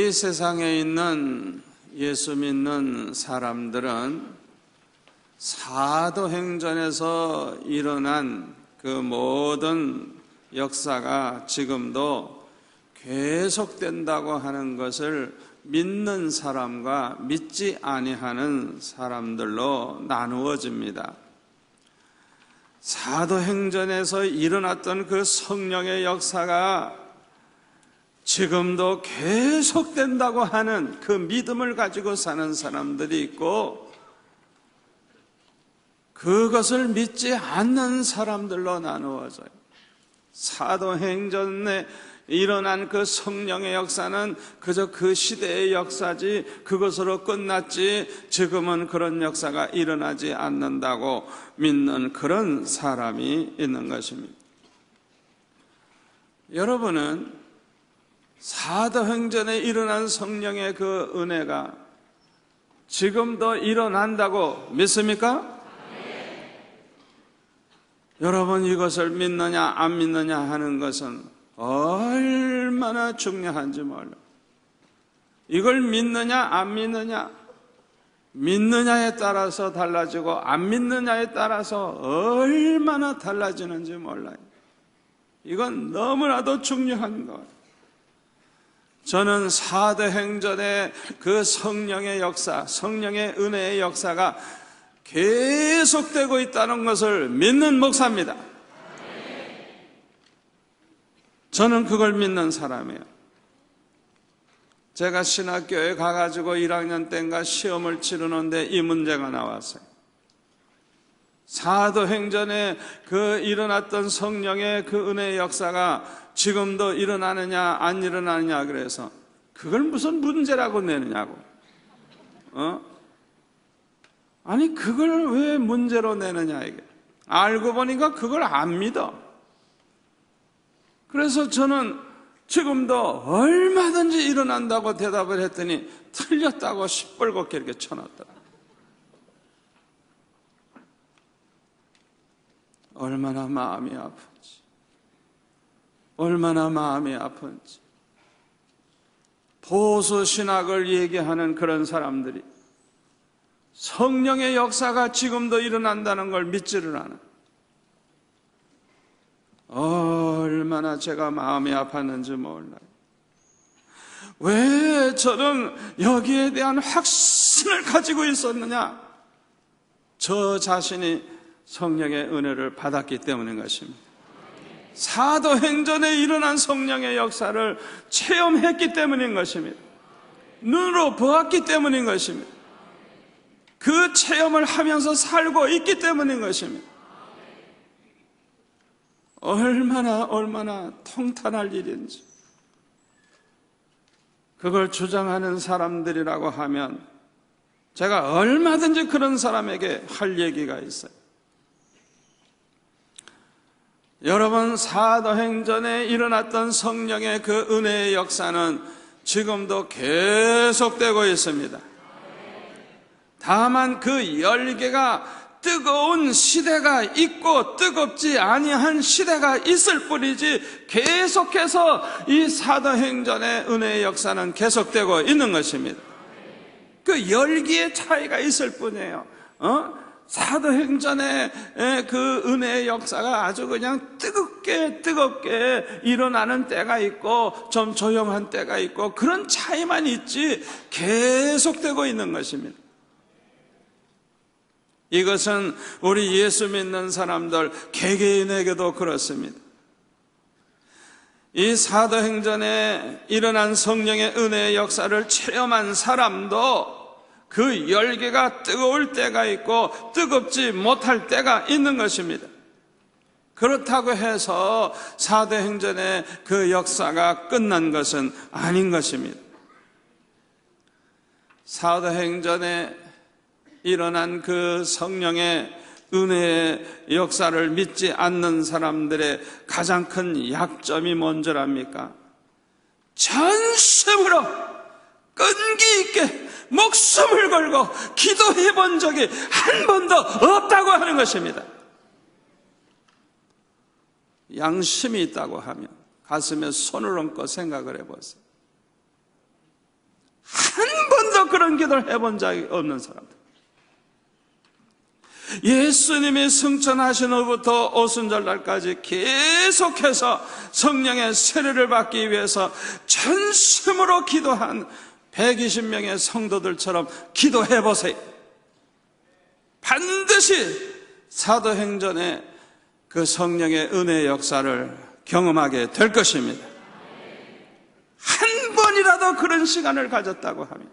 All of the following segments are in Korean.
이 세상에 있는 예수 믿는 사람들은 사도행전에서 일어난 그 모든 역사가 지금도 계속된다고 하는 것을 믿는 사람과 믿지 아니하는 사람들로 나누어집니다. 사도행전에서 일어났던 그 성령의 역사가 지금도 계속된다고 하는 그 믿음을 가지고 사는 사람들이 있고, 그것을 믿지 않는 사람들로 나누어져요. 사도행전에 일어난 그 성령의 역사는 그저 그 시대의 역사지 그것으로 끝났지 지금은 그런 역사가 일어나지 않는다고 믿는 그런 사람이 있는 것입니다. 여러분은 사도행전에 일어난 성령의 그 은혜가 지금도 일어난다고 믿습니까? 여러분, 이것을 믿느냐 안 믿느냐 하는 것은 얼마나 중요한지 몰라요. 이걸 믿느냐 안 믿느냐, 믿느냐에 따라서 달라지고 안 믿느냐에 따라서 얼마나 달라지는지 몰라요. 이건 너무나도 중요한 거예요. 저는 사도행전의 그 성령의 역사, 성령의 은혜의 역사가 계속되고 있다는 것을 믿는 목사입니다. 저는 그걸 믿는 사람이에요. 제가 신학교에 가가지고 1학년 때인가 시험을 치르는데 이 문제가 나왔어요. 사도행전에 그 일어났던 성령의 그 은혜의 역사가 지금도 일어나느냐 안 일어나느냐, 그래서 그걸 무슨 문제라고 내느냐고. 아니, 그걸 왜 문제로 내느냐, 이게. 알고 보니까 그걸 안 믿어. 그래서 저는 지금도 얼마든지 일어난다고 대답을 했더니 틀렸다고 시뻘겋게 이렇게 쳐놨더라. 얼마나 마음이 아픈지, 얼마나 마음이 아픈지. 보수신학을 얘기하는 그런 사람들이 성령의 역사가 지금도 일어난다는 걸 믿지를 않아. 얼마나 제가 마음이 아팠는지 몰라요. 왜 저는 여기에 대한 확신을 가지고 있었느냐? 저 자신이 성령의 은혜를 받았기 때문인 것입니다. 사도행전에 일어난 성령의 역사를 체험했기 때문인 것입니다. 눈으로 보았기 때문인 것입니다. 그 체험을 하면서 살고 있기 때문인 것입니다. 얼마나 통탄할 일인지. 그걸 주장하는 사람들이라고 하면 제가 얼마든지 그런 사람에게 할 얘기가 있어요. 여러분, 사도행전에 일어났던 성령의 그 은혜의 역사는 지금도 계속되고 있습니다. 다만 그 열기가 뜨거운 시대가 있고 뜨겁지 아니한 시대가 있을 뿐이지 계속해서 이 사도행전의 은혜의 역사는 계속되고 있는 것입니다. 그 열기의 차이가 있을 뿐이에요. 사도행전의 그 은혜의 역사가 아주 그냥 뜨겁게 일어나는 때가 있고 좀 조용한 때가 있고 그런 차이만 있지 계속되고 있는 것입니다. 이것은 우리 예수 믿는 사람들 개개인에게도 그렇습니다. 이 사도행전에 일어난 성령의 은혜의 역사를 체험한 사람도 그 열기가 뜨거울 때가 있고 뜨겁지 못할 때가 있는 것입니다. 그렇다고 해서 사도행전의 그 역사가 끝난 것은 아닌 것입니다. 사도행전에 일어난 그 성령의 은혜의 역사를 믿지 않는 사람들의 가장 큰 약점이 뭔지랍니까? 전심으로 끈기 있게 목숨을 걸고 기도해 본 적이 한 번도 없다고 하는 것입니다. 양심이 있다고 하면 가슴에 손을 얹고 생각을 해보세요. 한 번도 그런 기도를 해본 적이 없는 사람들. 예수님이 승천하신 후부터 오순절날까지 계속해서 성령의 세례를 받기 위해서 전심으로 기도한 120명의 성도들처럼 기도해 보세요. 반드시 사도행전의 그 성령의 은혜의 역사를 경험하게 될 것입니다. 한 번이라도 그런 시간을 가졌다고 하면,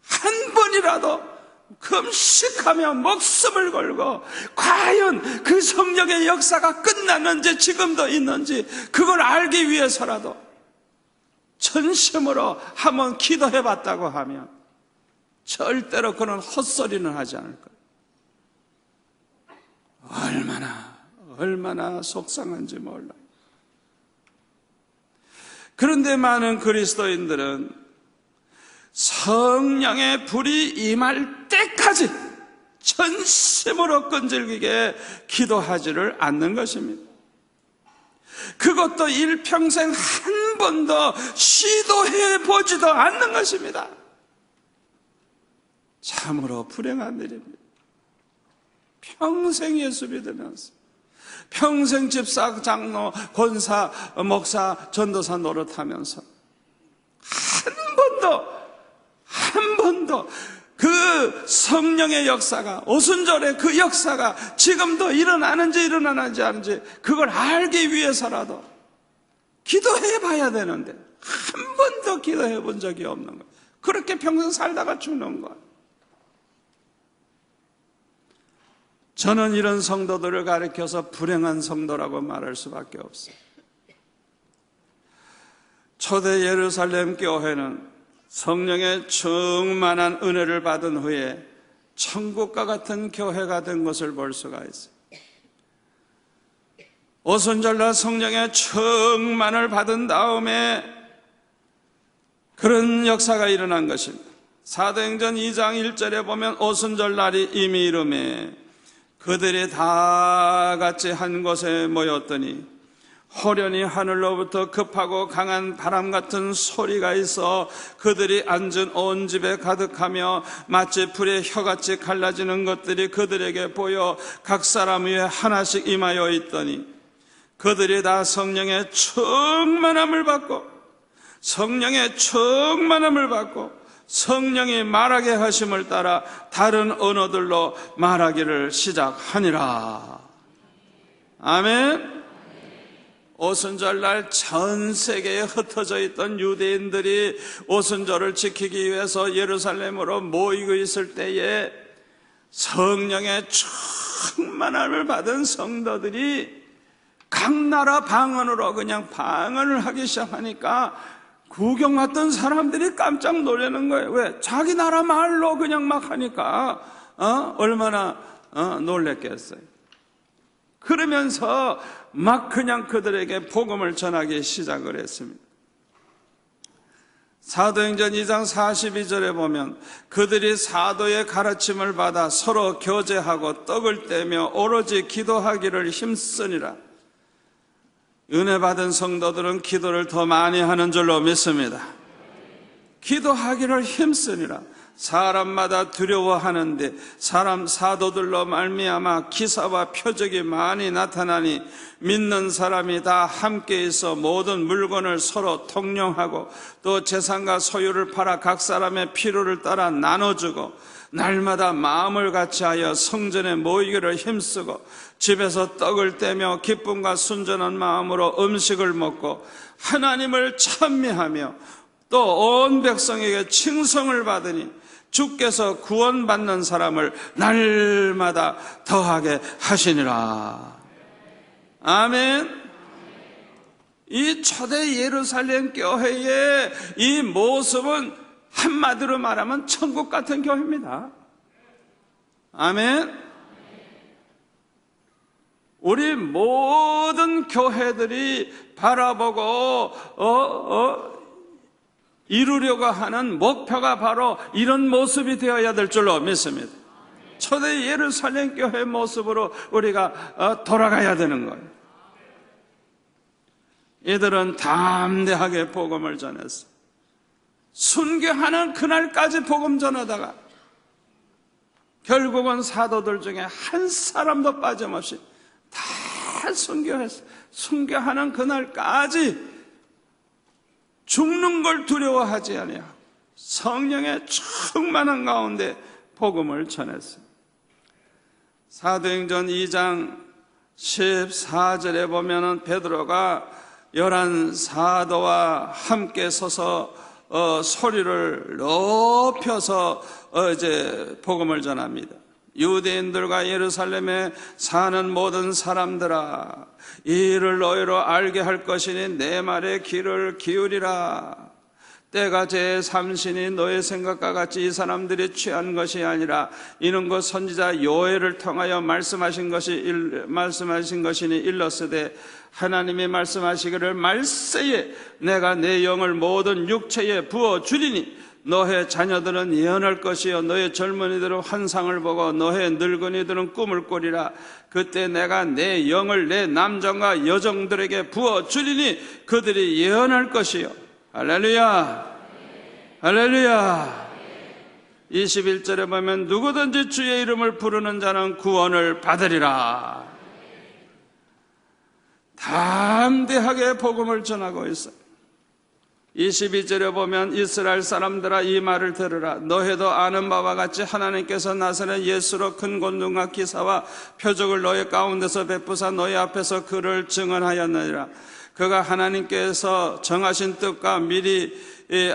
한 번이라도 금식하며 목숨을 걸고 과연 그 성령의 역사가 끝났는지 지금도 있는지 그걸 알기 위해서라도 전심으로 한번 기도해 봤다고 하면 절대로 그런 헛소리는 하지 않을 거예요. 얼마나 속상한지 몰라요. 그런데 많은 그리스도인들은 성령의 불이 임할 때까지 전심으로 끈질기게 기도하지를 않는 것입니다. 그것도 일평생 한 번도 시도해 보지도 않는 것입니다. 참으로 불행한 일입니다. 평생 예수 믿으면서, 평생 집사, 장로, 권사, 목사, 전도사 노릇하면서 한 번도 그 성령의 역사가, 오순절의 그 역사가 지금도 일어나는지 않은지 그걸 알기 위해서라도 기도해 봐야 되는데 한 번도 기도해 본 적이 없는 거예요. 그렇게 평생 살다가 죽는 거예요. 저는 이런 성도들을 가리켜서 불행한 성도라고 말할 수밖에 없어요. 초대 예루살렘 교회는 성령의 충만한 은혜를 받은 후에 천국과 같은 교회가 된 것을 볼 수가 있어요. 오순절날 성령의 충만을 받은 다음에 그런 역사가 일어난 것입니다. 사도행전 2장 1절에 보면 오순절날이 이미 이르매 그들이 다 같이 한 곳에 모였더니 호련히 하늘로부터 급하고 강한 바람 같은 소리가 있어 그들이 앉은 온 집에 가득하며 마치 불의 혀같이 갈라지는 것들이 그들에게 보여 각 사람 위에 하나씩 임하여 있더니 그들이 다 성령의 충만함을 받고 성령이 말하게 하심을 따라 다른 언어들로 말하기를 시작하니라. 아멘. 오순절날 전 세계에 흩어져 있던 유대인들이 오순절을 지키기 위해서 예루살렘으로 모이고 있을 때에 성령의 충만함을 받은 성도들이 각 나라 방언으로 그냥 방언을 하기 시작하니까 구경 왔던 사람들이 깜짝 놀라는 거예요. 왜? 자기 나라 말로 그냥 막 하니까 얼마나 놀랬겠어요. 그러면서 막 그냥 그들에게 복음을 전하기 시작을 했습니다. 사도행전 2장 42절에 보면 그들이 사도의 가르침을 받아 서로 교제하고 떡을 떼며 오로지 기도하기를 힘쓰니라. 은혜 받은 성도들은 기도를 더 많이 하는 줄로 믿습니다. 기도하기를 힘쓰니라. 사람마다 두려워하는데 사람 사도들로 말미암아 기사와 표적이 많이 나타나니 믿는 사람이 다 함께 있어 모든 물건을 서로 통용하고 또 재산과 소유를 팔아 각 사람의 필요를 따라 나눠주고 날마다 마음을 같이하여 성전에 모이기를 힘쓰고 집에서 떡을 떼며 기쁨과 순전한 마음으로 음식을 먹고 하나님을 찬미하며 또 온 백성에게 칭송을 받으니 주께서 구원받는 사람을 날마다 더하게 하시니라. 아멘. 이 초대 예루살렘 교회의 이 모습은 한마디로 말하면 천국 같은 교회입니다. 아멘. 우리 모든 교회들이 바라보고 이루려고 하는 목표가 바로 이런 모습이 되어야 될 줄로 믿습니다. 초대 예루살렘 교회 모습으로 우리가 돌아가야 되는 거예요. 이들은 담대하게 복음을 전했어요. 순교하는 그날까지 복음 전하다가 결국은 사도들 중에 한 사람도 빠짐없이 다 순교했어요. 순교하는 그날까지 죽는 걸 두려워하지 아니하고 성령의 충만한 가운데 복음을 전했어요. 사도행전 2장 14절에 보면은 베드로가 11 사도와 함께 서서 소리를 높여서 이제 복음을 전합니다. 유대인들과 예루살렘에 사는 모든 사람들아, 이 일을 너희로 알게 할 것이니 내 말에 귀를 기울이라. 때가 제3신이 너의 생각과 같이 이 사람들이 취한 것이 아니라 이는 곧 선지자 요엘을 통하여 말씀하신 것이니 일렀으되 하나님이 말씀하시기를 말세에 내가 내 영을 모든 육체에 부어주리니 너의 자녀들은 예언할 것이요 너의 젊은이들은 환상을 보고 너의 늙은이들은 꿈을 꾸리라. 그때 내가 내 영을 내 남정과 여정들에게 부어주리니 그들이 예언할 것이요. 할렐루야, 할렐루야. 21절에 보면 누구든지 주의 이름을 부르는 자는 구원을 받으리라. 담대하게 복음을 전하고 있어요. 22절에 보면 이스라엘 사람들아 이 말을 들으라. 너희도 아는 바와 같이 하나님께서 나사렛 예수로 큰 권능과 기사와 표적을 너희 가운데서 베푸사 너희 앞에서 그를 증언하였느니라. 그가 하나님께서 정하신 뜻과 미리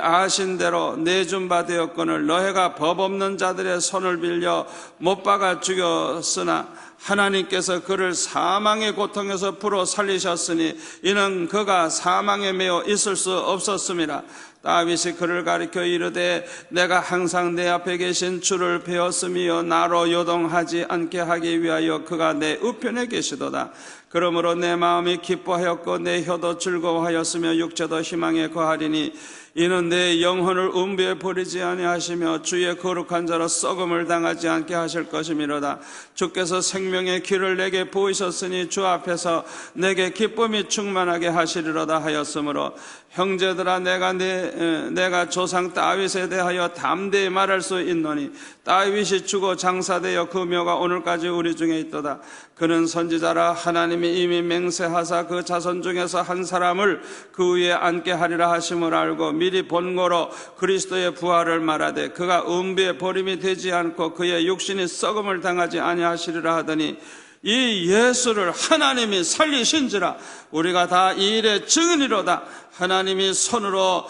아신 대로 내준 바 되었거늘 너희가 법 없는 자들의 손을 빌려 못 박아 죽였으나 하나님께서 그를 사망의 고통에서 풀어 살리셨으니 이는 그가 사망에 매어 있을 수 없었음이라. 다윗이 그를 가리켜 이르되 내가 항상 내 앞에 계신 주를 배웠으며 나로 요동하지 않게 하기 위하여 그가 내 우편에 계시도다. 그러므로 내 마음이 기뻐하였고 내 혀도 즐거워하였으며 육체도 희망에 거하리니 이는 내 영혼을 음부에 버리지 아니하시며 주의 거룩한 자로 썩음을 당하지 않게 하실 것이미로다. 주께서 생명의 길을 내게 보이셨으니 주 앞에서 내게 기쁨이 충만하게 하시리로다 하였으므로 형제들아 내가 조상 다윗에 대하여 담대히 말할 수 있노니 다윗이 죽어 장사되어 그 묘가 오늘까지 우리 중에 있도다. 그는 선지자라 하나님이 이미 맹세하사 그 자손 중에서 한 사람을 그 위에 앉게 하리라 하심을 알고 미리 본고로 그리스도의 부활을 말하되 그가 음부에 버림이 되지 않고 그의 육신이 썩음을 당하지 아니하시리라 하더니 이 예수를 하나님이 살리신지라. 우리가 다 이 일의 증인이로다. 하나님이 손으로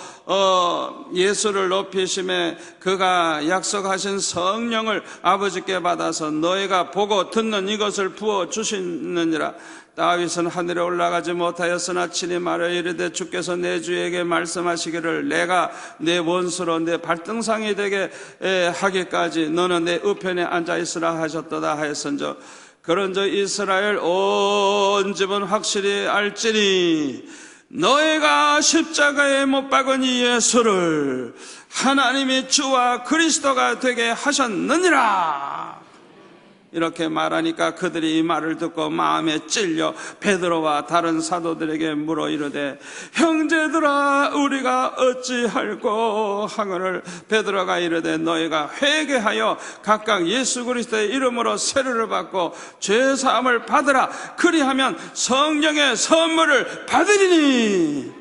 예수를 높이심에 그가 약속하신 성령을 아버지께 받아서 너희가 보고 듣는 이것을 부어주시느니라. 다윗은 하늘에 올라가지 못하였으나 친히 말하여 이르되 주께서 내 주에게 말씀하시기를 내가 내 원수로 내 발등상이 되게 하기까지 너는 내 우편에 앉아있으라 하셨도다 하였은저 그런저 이스라엘 온 집은 확실히 알지니 너희가 십자가에 못 박은 이 예수를 하나님이 주와 그리스도가 되게 하셨느니라. 이렇게 말하니까 그들이 이 말을 듣고 마음에 찔려 베드로와 다른 사도들에게 물어 이르되 형제들아 우리가 어찌할꼬 하거늘 베드로가 이르되 너희가 회개하여 각각 예수 그리스도의 이름으로 세례를 받고 죄사함을 받으라. 그리하면 성령의 선물을 받으리니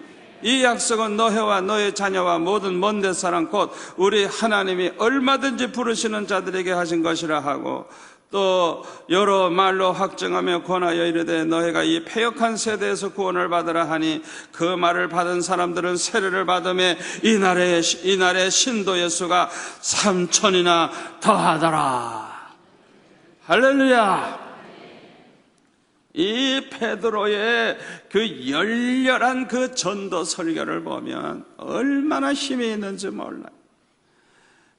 이 약속은 너희와 너희 자녀와 모든 먼데 사람 곧 우리 하나님이 얼마든지 부르시는 자들에게 하신 것이라 하고 또 여러 말로 확증하며 권하여 이르되 너희가 이 패역한 세대에서 구원을 받으라 하니 그 말을 받은 사람들은 세례를 받음에 이날의 신도의 수가 3,000이나 더하더라. 할렐루야. 이 베드로의 그 열렬한 그 전도 설교를 보면 얼마나 힘이 있는지 몰라요.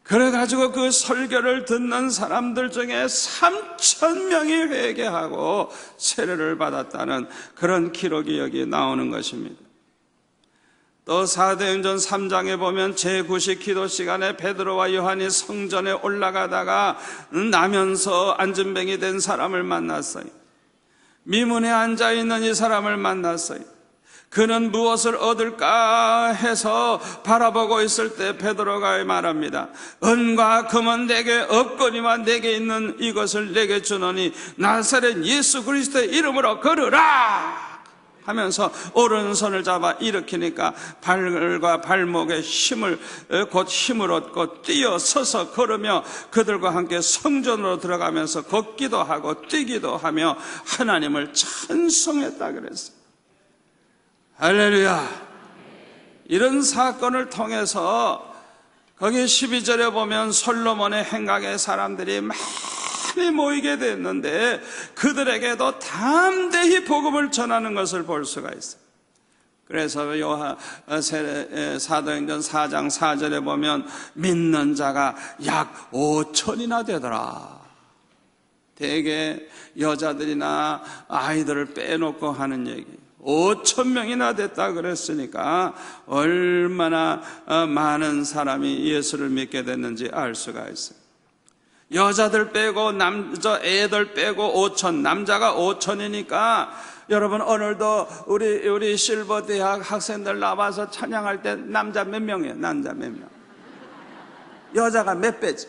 그래가지고 그 설교를 듣는 사람들 중에 3,000명이 회개하고 세례를 받았다는 그런 기록이 여기 나오는 것입니다. 또 사도행전 3장에 보면 제9식 기도 시간에 베드로와 요한이 성전에 올라가다가 나면서 안진뱅이 된 사람을 만났어요. 미문에 앉아있는 이 사람을 만났어요. 그는 무엇을 얻을까 해서 바라보고 있을 때 베드로가 말합니다. 은과 금은 내게 없거니와 내게 있는 이것을 내게 주노니 나사렛 예수 그리스도의 이름으로 걸으라 하면서 오른손을 잡아 일으키니까 발과 발목에 곧 힘을 얻고 뛰어 서서 걸으며 그들과 함께 성전으로 들어가면서 걷기도 하고 뛰기도 하며 하나님을 찬송했다 그랬어요. 할렐루야. 이런 사건을 통해서 거기 12절에 보면 솔로몬의 행각에 사람들이 많이 모이게 됐는데 그들에게도 담대히 복음을 전하는 것을 볼 수가 있어요. 그래서 사도행전 4장 4절에 보면 믿는 자가 약 5천이나 되더라. 대개 여자들이나 아이들을 빼놓고 하는 얘기. 5천 명이나 됐다 그랬으니까 얼마나 많은 사람이 예수를 믿게 됐는지 알 수가 있어요. 여자들 빼고 애들 빼고 5천, 남자가 5천이니까 여러분 오늘도 우리 실버 대학 학생들 나와서 찬양할 때 남자 몇 명이에요? 남자 몇 명? 여자가 몇 배지?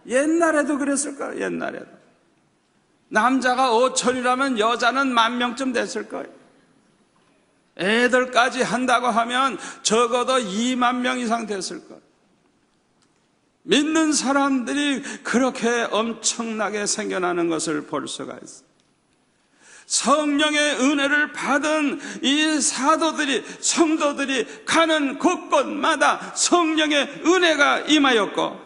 옛날에도 그랬을 거예요. 옛날에도 남자가 5천이라면 여자는 10,000명쯤 됐을 거예요. 애들까지 한다고 하면 적어도 20,000명 이상 됐을 거예요. 믿는 사람들이 그렇게 엄청나게 생겨나는 것을 볼 수가 있어요. 성령의 은혜를 받은 이 사도들이, 성도들이 가는 곳곳마다 성령의 은혜가 임하였고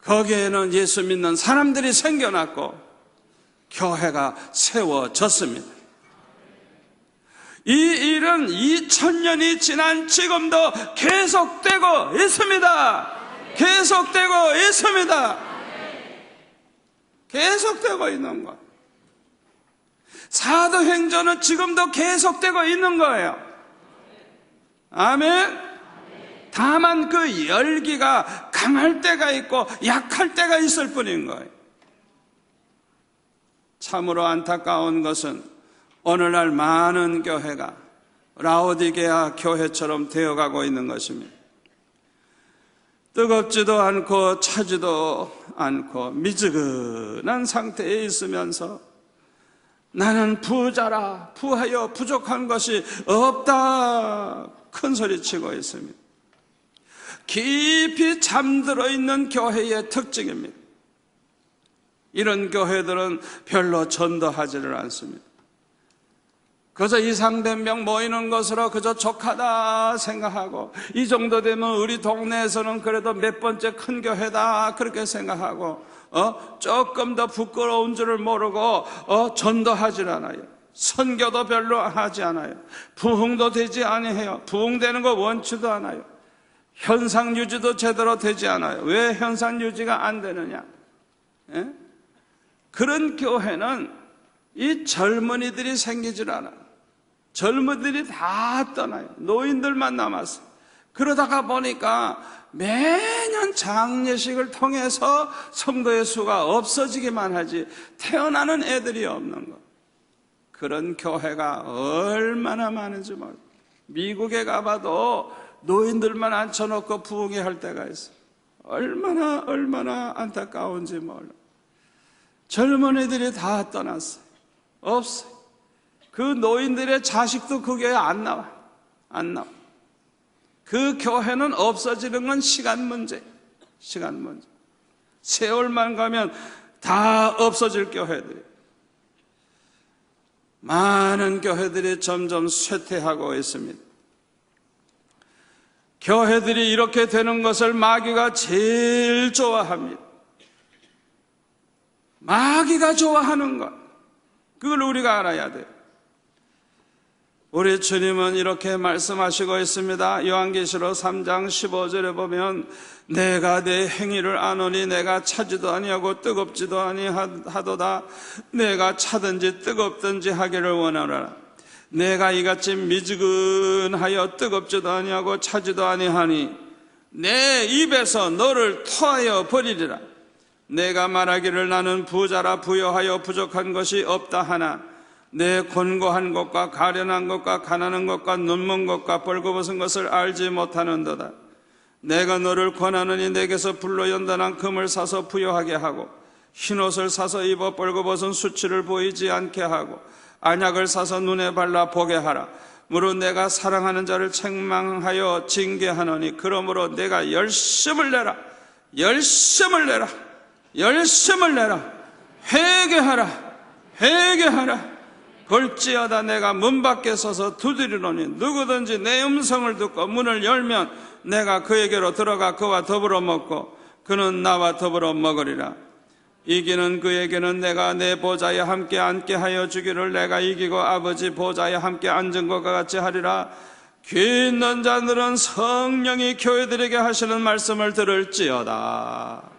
거기에는 예수 믿는 사람들이 생겨났고 교회가 세워졌습니다. 이 일은 2000년이 지난 지금도 계속되고 있습니다. 계속되고 있습니다. 계속되고 있는 것. 사도행전은 지금도 계속되고 있는 거예요. 아멘. 다만 그 열기가 강할 때가 있고 약할 때가 있을 뿐인 거예요. 참으로 안타까운 것은 오늘날 많은 교회가 라오디게아 교회처럼 되어가고 있는 것입니다. 뜨겁지도 않고 차지도 않고 미지근한 상태에 있으면서 나는 부자라 부하여 부족한 것이 없다 큰 소리치고 있습니다. 깊이 잠들어 있는 교회의 특징입니다. 이런 교회들은 별로 전도하지를 않습니다. 그저 이상된 명 모이는 것으로 그저 족하다 생각하고 이 정도 되면 우리 동네에서는 그래도 몇 번째 큰 교회다 그렇게 생각하고 조금 더 부끄러운 줄을 모르고 전도하지 않아요. 선교도 별로 하지 않아요. 부흥도 되지 아니해요. 부흥되는 거 원치도 않아요. 현상 유지도 제대로 되지 않아요. 왜 현상 유지가 안 되느냐? 예? 그런 교회는 이 젊은이들이 생기질 않아요. 젊은이들이 다 떠나요. 노인들만 남았어요. 그러다가 보니까 매년 장례식을 통해서 성도의 수가 없어지기만 하지 태어나는 애들이 없는 것. 그런 교회가 얼마나 많은지 몰라요. 미국에 가봐도 노인들만 앉혀놓고 부흥회 할 때가 있어요. 얼마나 안타까운지 몰라요. 젊은이들이 다 떠났어요. 없어요. 그 노인들의 자식도 그 교회 안 나와. 그 교회는 없어지는 건 시간 문제. 세월만 가면 다 없어질 교회들이. 많은 교회들이 점점 쇠퇴하고 있습니다. 교회들이 이렇게 되는 것을 마귀가 제일 좋아합니다. 마귀가 좋아하는 것, 그걸 우리가 알아야 돼요. 우리 주님은 이렇게 말씀하시고 있습니다. 요한계시록 3장 15절에 보면 내가 내 행위를 아노니 내가 차지도 아니하고 뜨겁지도 아니하도다. 내가 차든지 뜨겁든지 하기를 원하노라. 내가 이같이 미지근하여 뜨겁지도 아니하고 차지도 아니하니 내 입에서 너를 토하여 버리리라. 내가 말하기를 나는 부자라 부여하여 부족한 것이 없다 하나 내 곤고한 것과 가련한 것과 가난한 것과 눈먼 것과 벌거벗은 것을 알지 못하는도다. 내가 너를 권하느니 내게서 불로 연단한 금을 사서 부여하게 하고 흰옷을 사서 입어 벌거벗은 수치를 보이지 않게 하고 안약을 사서 눈에 발라 보게 하라. 무릇 내가 사랑하는 자를 책망하여 징계하노니 그러므로 내가 열심을 내라. 열심을 내라. 열심을 내라. 회개하라. 회개하라. 볼지어다 내가 문 밖에 서서 두드리노니 누구든지 내 음성을 듣고 문을 열면 내가 그에게로 들어가 그와 더불어 먹고 그는 나와 더불어 먹으리라. 이기는 그에게는 내가 내 보좌에 함께 앉게 하여 주기를 내가 이기고 아버지 보좌에 함께 앉은 것과 같이 하리라. 귀 있는 자들은 성령이 교회들에게 하시는 말씀을 들을지어다.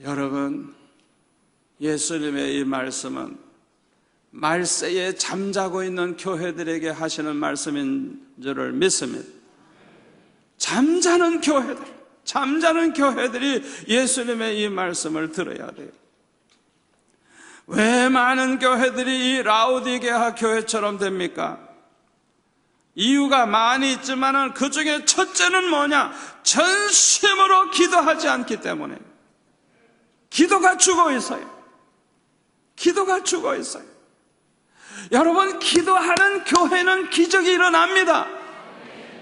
여러분, 예수님의 이 말씀은 말세에 잠자고 있는 교회들에게 하시는 말씀인 줄을 믿습니다. 잠자는 교회들이 예수님의 이 말씀을 들어야 돼요. 왜 많은 교회들이 이 라오디게아 교회처럼 됩니까? 이유가 많이 있지만 그 중에 첫째는 뭐냐? 전심으로 기도하지 않기 때문에. 기도가 죽어 있어요. 기도가 죽어 있어요. 여러분, 기도하는 교회는 기적이 일어납니다.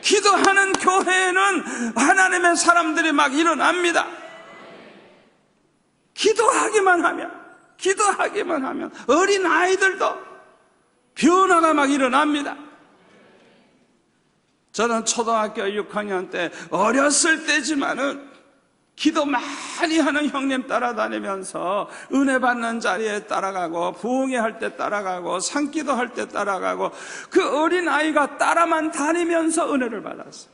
기도하는 교회에는 하나님의 사람들이 막 일어납니다. 기도하기만 하면 어린 아이들도 변화가 막 일어납니다. 저는 초등학교 6학년 때 어렸을 때지만은 기도 많이 하는 형님 따라다니면서 은혜 받는 자리에 따라가고 부흥회 할 때 따라가고 산기도 할 때 따라가고 그 어린 아이가 따라만 다니면서 은혜를 받았어요.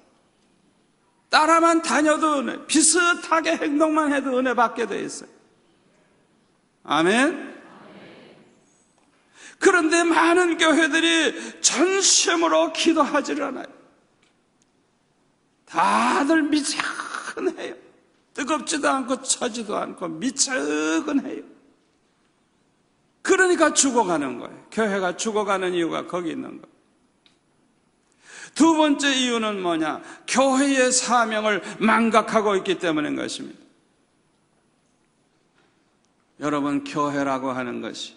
따라만 다녀도 은혜, 비슷하게 행동만 해도 은혜 받게 돼 있어요. 아멘. 그런데 많은 교회들이 전심으로 기도하지를 않아요. 다들 미천해요. 뜨겁지도 않고 차지도 않고 미천해요. 그러니까 죽어가는 거예요. 교회가 죽어가는 이유가 거기 있는 거예요. 두 번째 이유는 뭐냐? 교회의 사명을 망각하고 있기 때문인 것입니다. 여러분, 교회라고 하는 것이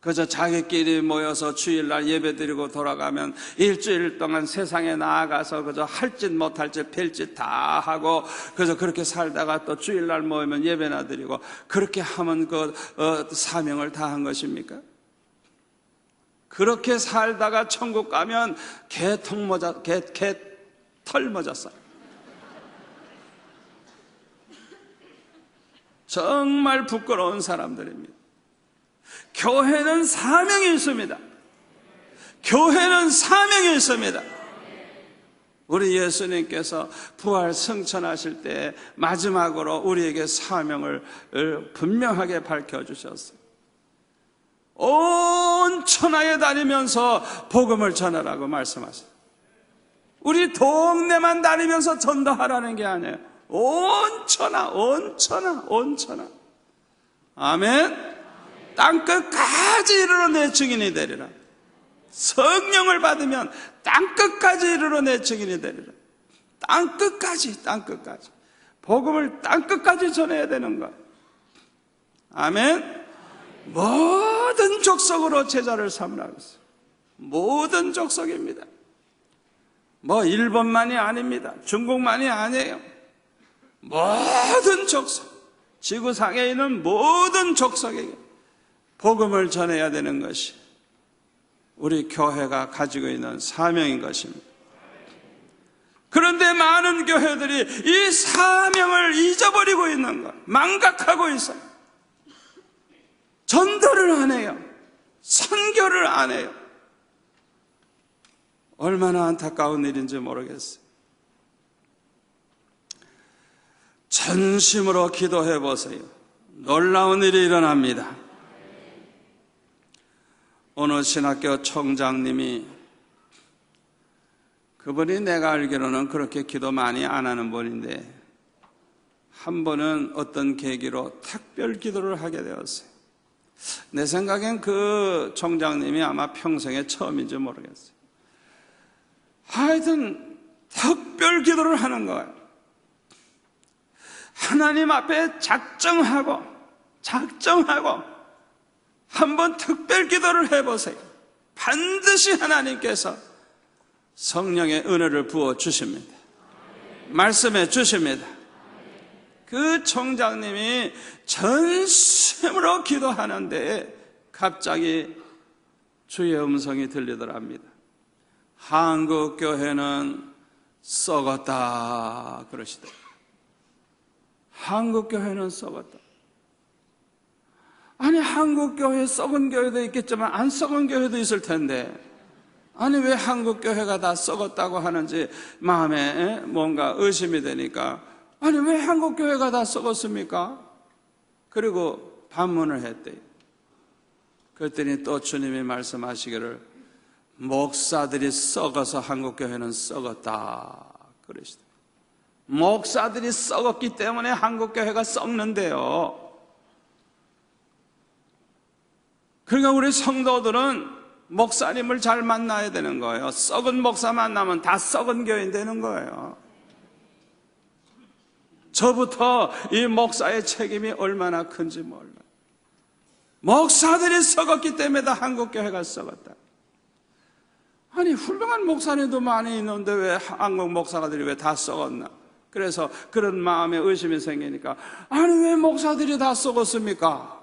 그저 자기끼리 모여서 주일날 예배드리고 돌아가면 일주일 동안 세상에 나아가서 그저 할 짓 못할 짓 별짓 다 하고 그저 그렇게 살다가 또 주일날 모이면 예배나 드리고 그렇게 하면 그 사명을 다한 것입니까? 그렇게 살다가 천국 가면 개털 모자 써요. 정말 부끄러운 사람들입니다. 교회는 사명이 있습니다. 교회는 사명이 있습니다. 우리 예수님께서 부활 승천하실 때 마지막으로 우리에게 사명을 분명하게 밝혀주셨어요. 온 천하에 다니면서 복음을 전하라고 말씀하셨어요. 우리 동네만 다니면서 전도하라는 게 아니에요. 온 천하. 아멘. 땅끝까지 이르러 내 증인이 되리라. 성령을 받으면 땅끝까지 이르러 내 증인이 되리라. 땅끝까지. 복음을 땅끝까지 전해야 되는 거예요. 아멘. 모든 족속으로 제자를 삼으라고 했어요. 모든 족속입니다. 뭐 일본만이 아닙니다. 중국만이 아니에요. 모든 족속, 지구상에 있는 모든 족속에게 복음을 전해야 되는 것이 우리 교회가 가지고 있는 사명인 것입니다. 그런데 많은 교회들이 이 사명을 잊어버리고 있는 것, 망각하고 있어요. 전도를 안 해요. 선교를 안 해요. 얼마나 안타까운 일인지 모르겠어요. 전심으로 기도해 보세요. 놀라운 일이 일어납니다. 어느 신학교 총장님이, 그분이 내가 알기로는 그렇게 기도 많이 안 하는 분인데 한 번은 어떤 계기로 특별 기도를 하게 되었어요. 내 생각엔 그 총장님이 아마 평생에 처음인지 모르겠어요. 하여튼 특별 기도를 하는 거예요. 하나님 앞에 작정하고 한번 특별 기도를 해보세요. 반드시 하나님께서 성령의 은혜를 부어 주십니다. 말씀해 주십니다. 그 총장님이 전심으로 기도하는데 갑자기 주의 음성이 들리더랍니다. 한국 교회는 썩었다 그러시더라고요. 한국 교회는 썩었다. 아니, 한국 교회 썩은 교회도 있겠지만 안 썩은 교회도 있을 텐데, 아니 왜 한국 교회가 다 썩었다고 하는지 마음에 뭔가 의심이 되니까, 아니 왜 한국 교회가 다 썩었습니까? 그리고 반문을 했대요. 그랬더니 또 주님이 말씀하시기를 목사들이 썩어서 한국 교회는 썩었다 그러시더라고요. 목사들이 썩었기 때문에 한국 교회가 썩는데요. 그러니까 우리 성도들은 목사님을 잘 만나야 되는 거예요. 썩은 목사 만나면 다 썩은 교인 되는 거예요. 저부터 이 목사의 책임이 얼마나 큰지 몰라요. 목사들이 썩었기 때문에 다 한국 교회가 썩었다. 아니, 훌륭한 목사님도 많이 있는데 왜 한국 목사들이 왜 다 썩었나? 그래서 그런 마음에 의심이 생기니까, 아니 왜 목사들이 다 썩었습니까?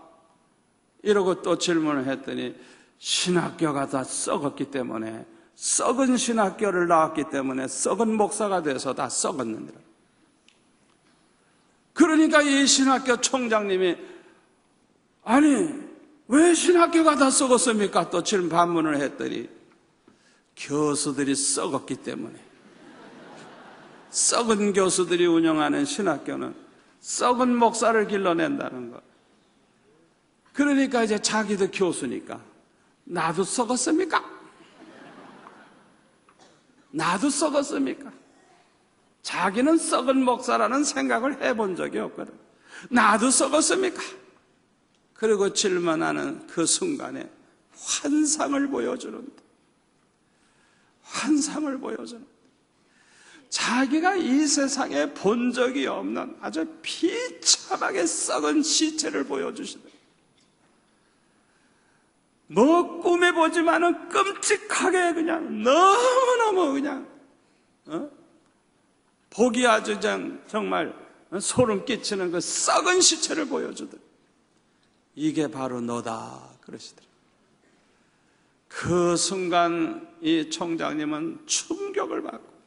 이러고 또 질문을 했더니 신학교가 다 썩었기 때문에, 썩은 신학교를 나왔기 때문에 썩은 목사가 돼서 다 썩었느니라. 그러니까 이 신학교 총장님이, 아니 왜 신학교가 다 썩었습니까? 또 질문 반문을 했더니 교수들이 썩었기 때문에, 썩은 교수들이 운영하는 신학교는 썩은 목사를 길러낸다는 것. 그러니까 이제 자기도 교수니까 나도 썩었습니까? 나도 썩었습니까? 자기는 썩은 목사라는 생각을 해본 적이 없거든. 나도 썩었습니까? 그리고 질문하는 그 순간에 환상을 보여주는데, 환상을 보여주는데, 자기가 이 세상에 본 적이 없는 아주 비참하게 썩은 시체를 보여주시더라고요. 뭐 꿈에 보지만은 끔찍하게 그냥 너무너무 그냥 보기 아주 정말 소름 끼치는 그 썩은 시체를 보여주더라고요. 이게 바로 너다 그러시더라고요. 그 순간 이 총장님은 충격을 받고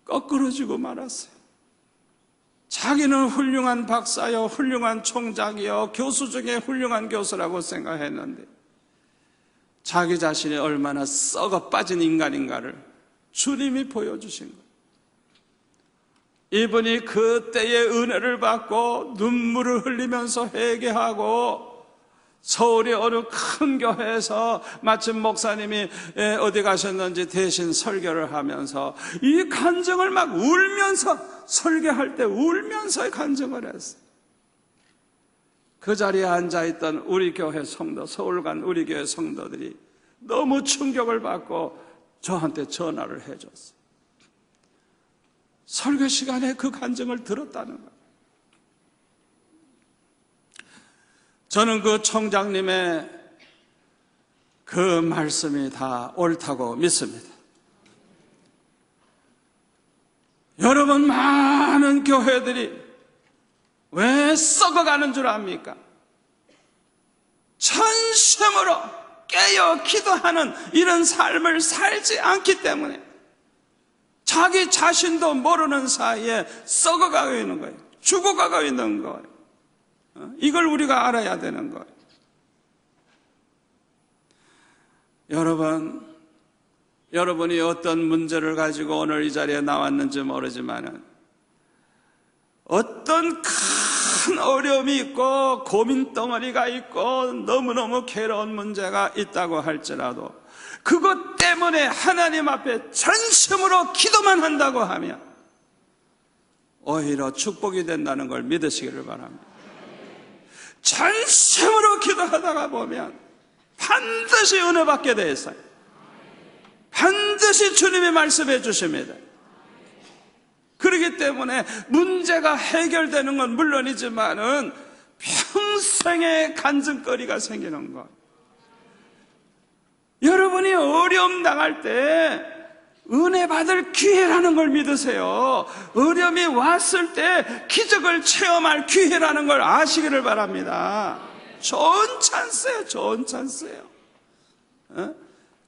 거꾸러지고 말았어요. 자기는 훌륭한 박사요, 훌륭한 총장이요, 교수 중에 훌륭한 교수라고 생각했는데 자기 자신이 얼마나 썩어 빠진 인간인가를 주님이 보여주신 거예요. 이분이 그때의 은혜를 받고 눈물을 흘리면서 회개하고 서울의 어느 큰 교회에서 마침 목사님이 어디 가셨는지 대신 설교를 하면서 이 간증을 막 울면서, 설교할 때 울면서 간증을 했어요. 그 자리에 앉아있던 우리 교회 성도, 서울 간 우리 교회 성도들이 너무 충격을 받고 저한테 전화를 해줬어요. 설교 시간에 그 간증을 들었다는 거예요. 저는 그 총장님의 그 말씀이 다 옳다고 믿습니다. 여러분, 많은 교회들이 왜 썩어가는 줄 압니까? 전심으로 깨어 기도하는 이런 삶을 살지 않기 때문에 자기 자신도 모르는 사이에 썩어가고 있는 거예요. 죽어가고 있는 거예요. 이걸 우리가 알아야 되는 거예요. 여러분이 어떤 문제를 가지고 오늘 이 자리에 나왔는지 모르지만 어떤 큰 어려움이 있고 고민 덩어리가 있고 너무너무 괴로운 문제가 있다고 할지라도 그것 때문에 하나님 앞에 전심으로 기도만 한다고 하면 오히려 축복이 된다는 걸 믿으시기를 바랍니다. 전심으로 기도하다가 보면 반드시 은혜 받게 돼 있어요. 반드시 주님이 말씀해 주십니다. 그렇기 때문에 문제가 해결되는 건 물론이지만은 평생의 간증거리가 생기는 것. 여러분이 어려움 당할 때 은혜 받을 기회라는 걸 믿으세요. 어려움이 왔을 때 기적을 체험할 기회라는 걸 아시기를 바랍니다. 좋은 찬스예요. 좋은 찬스예요.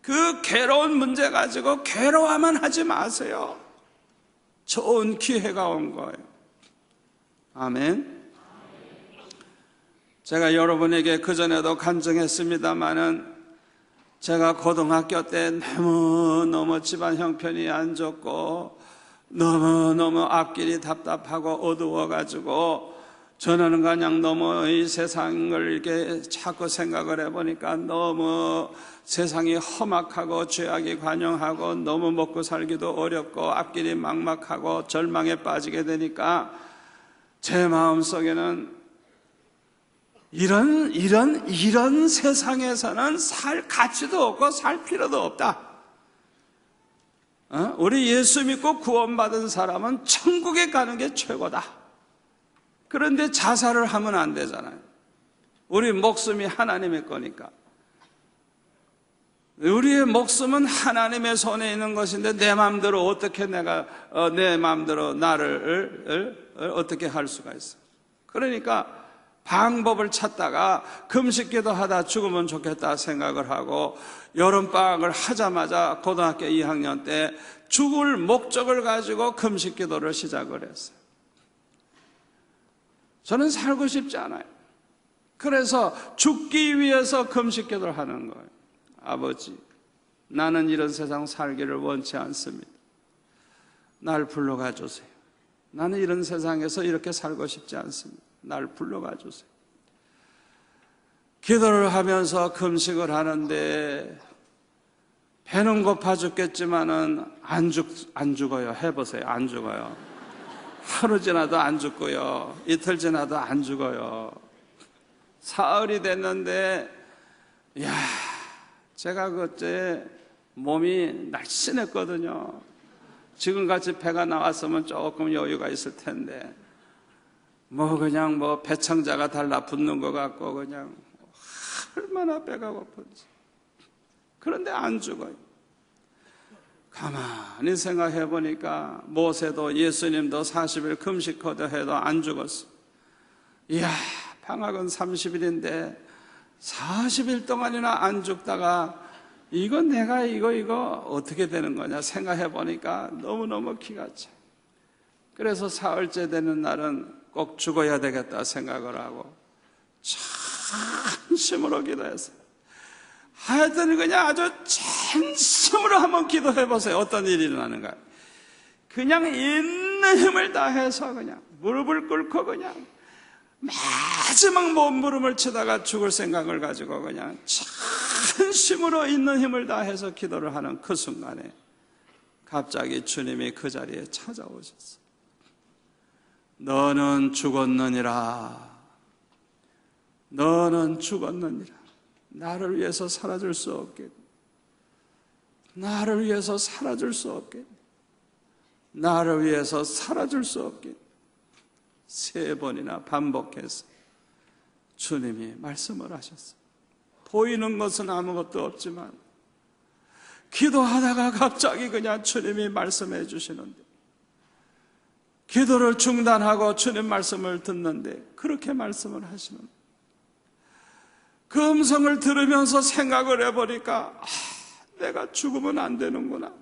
그 괴로운 문제 가지고 괴로워만 하지 마세요. 좋은 기회가 온 거예요. 아멘. 제가 여러분에게 그전에도 간증했습니다마는 제가 고등학교 때 너무너무 집안 형편이 안 좋고 너무너무 앞길이 답답하고 어두워가지고 저는 그냥 너무 이 세상을 이렇게 자꾸 생각을 해보니까 너무 세상이 험악하고 죄악이 관영하고 너무 먹고 살기도 어렵고 앞길이 막막하고 절망에 빠지게 되니까 제 마음속에는 이런 세상에서는 살 가치도 없고 살 필요도 없다. 우리 예수 믿고 구원받은 사람은 천국에 가는 게 최고다. 그런데 자살을 하면 안 되잖아요. 우리 목숨이 하나님의 거니까. 우리의 목숨은 하나님의 손에 있는 것인데 내 마음대로 어떻게 내 마음대로 나를 어떻게 할 수가 있어. 그러니까 방법을 찾다가 금식기도 하다 죽으면 좋겠다 생각을 하고 여름방학을 하자마자 고등학교 2학년 때 죽을 목적을 가지고 금식기도를 시작을 했어요. 저는 살고 싶지 않아요. 그래서 죽기 위해서 금식기도를 하는 거예요. 아버지, 나는 이런 세상 살기를 원치 않습니다. 날 불러가 주세요. 나는 이런 세상에서 이렇게 살고 싶지 않습니다. 날 불러가 주세요. 기도를 하면서 금식을 하는데 배는 고파 죽겠지만은 안 죽어요. 해보세요. 안 죽어요. 하루 지나도 안 죽고요. 이틀 지나도 안 죽어요. 사흘이 됐는데 제가 그때 몸이 날씬했거든요. 지금같이 배가 나왔으면 조금 여유가 있을 텐데 그냥 배창자가 달라붙는 것 같고 그냥 얼마나 배가 고픈지. 그런데 안 죽어요. 가만히 생각해 보니까 모세도 예수님도 40일 금식하다 해도 안 죽었어. 이야, 방학은 30일인데 40일 동안이나 안 죽다가 내가 이거 어떻게 되는 거냐 생각해 보니까 너무너무 기가 차. 그래서 사흘째 되는 날은 꼭 죽어야 되겠다 생각을 하고 진심으로 기도했어요. 하여튼 그냥 아주 진심으로 한번 기도해 보세요. 어떤 일이 일어나는가. 그냥 있는 힘을 다해서 그냥 무릎을 꿇고 그냥 마지막 몸부림을 치다가 죽을 생각을 가지고 그냥 진심으로 있는 힘을 다해서 기도를 하는 그 순간에 갑자기 주님이 그 자리에 찾아오셨어요. 너는 죽었느니라. 너는 죽었느니라. 나를 위해서 사라질 수 없겠니? 나를 위해서 사라질 수 없겠니? 나를 위해서 사라질 수 없겠니? 3번이나 반복해서 주님이 말씀을 하셨어요. 보이는 것은 아무것도 없지만 기도하다가 갑자기 그냥 주님이 말씀해 주시는데 기도를 중단하고 주님 말씀을 듣는데 그렇게 말씀을 하시는 그 음성을 들으면서 생각을 해보니까 내가 죽으면 안 되는구나.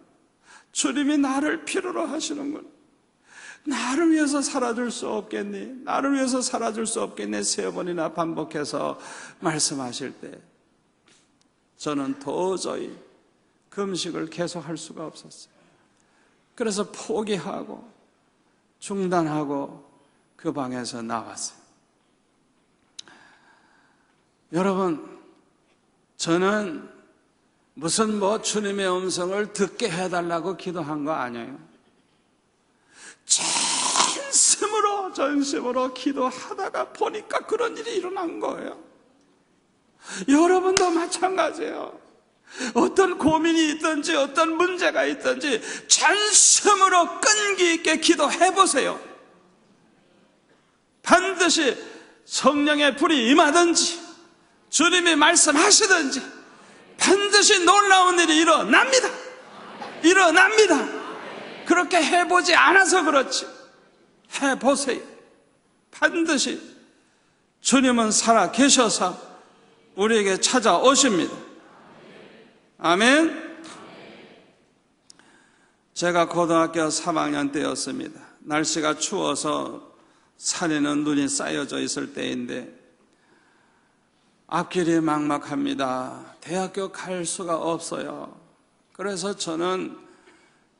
주님이 나를 필요로 하시는구나. 나를 위해서 살아줄 수 없겠니? 나를 위해서 살아줄 수 없겠니? 3번이나 반복해서 말씀하실 때 저는 도저히 금식을 계속할 수가 없었어요. 그래서 포기하고 중단하고 그 방에서 나왔어요. 여러분, 저는 무슨 주님의 음성을 듣게 해달라고 기도한 거 아니에요. 진심으로 전심으로 기도하다가 보니까 그런 일이 일어난 거예요. 여러분도 마찬가지예요. 어떤 고민이 있든지 어떤 문제가 있든지 전심으로 끈기 있게 기도해보세요. 반드시 성령의 불이 임하든지 주님이 말씀하시든지 반드시 놀라운 일이 일어납니다. 그렇게 해보지 않아서 그렇지 해보세요. 반드시 주님은 살아 계셔서 우리에게 찾아오십니다. 아멘. 제가 고등학교 3학년 때였습니다. 날씨가 추워서 산에는 눈이 쌓여져 있을 때인데 앞길이 막막합니다. 대학교 갈 수가 없어요. 그래서 저는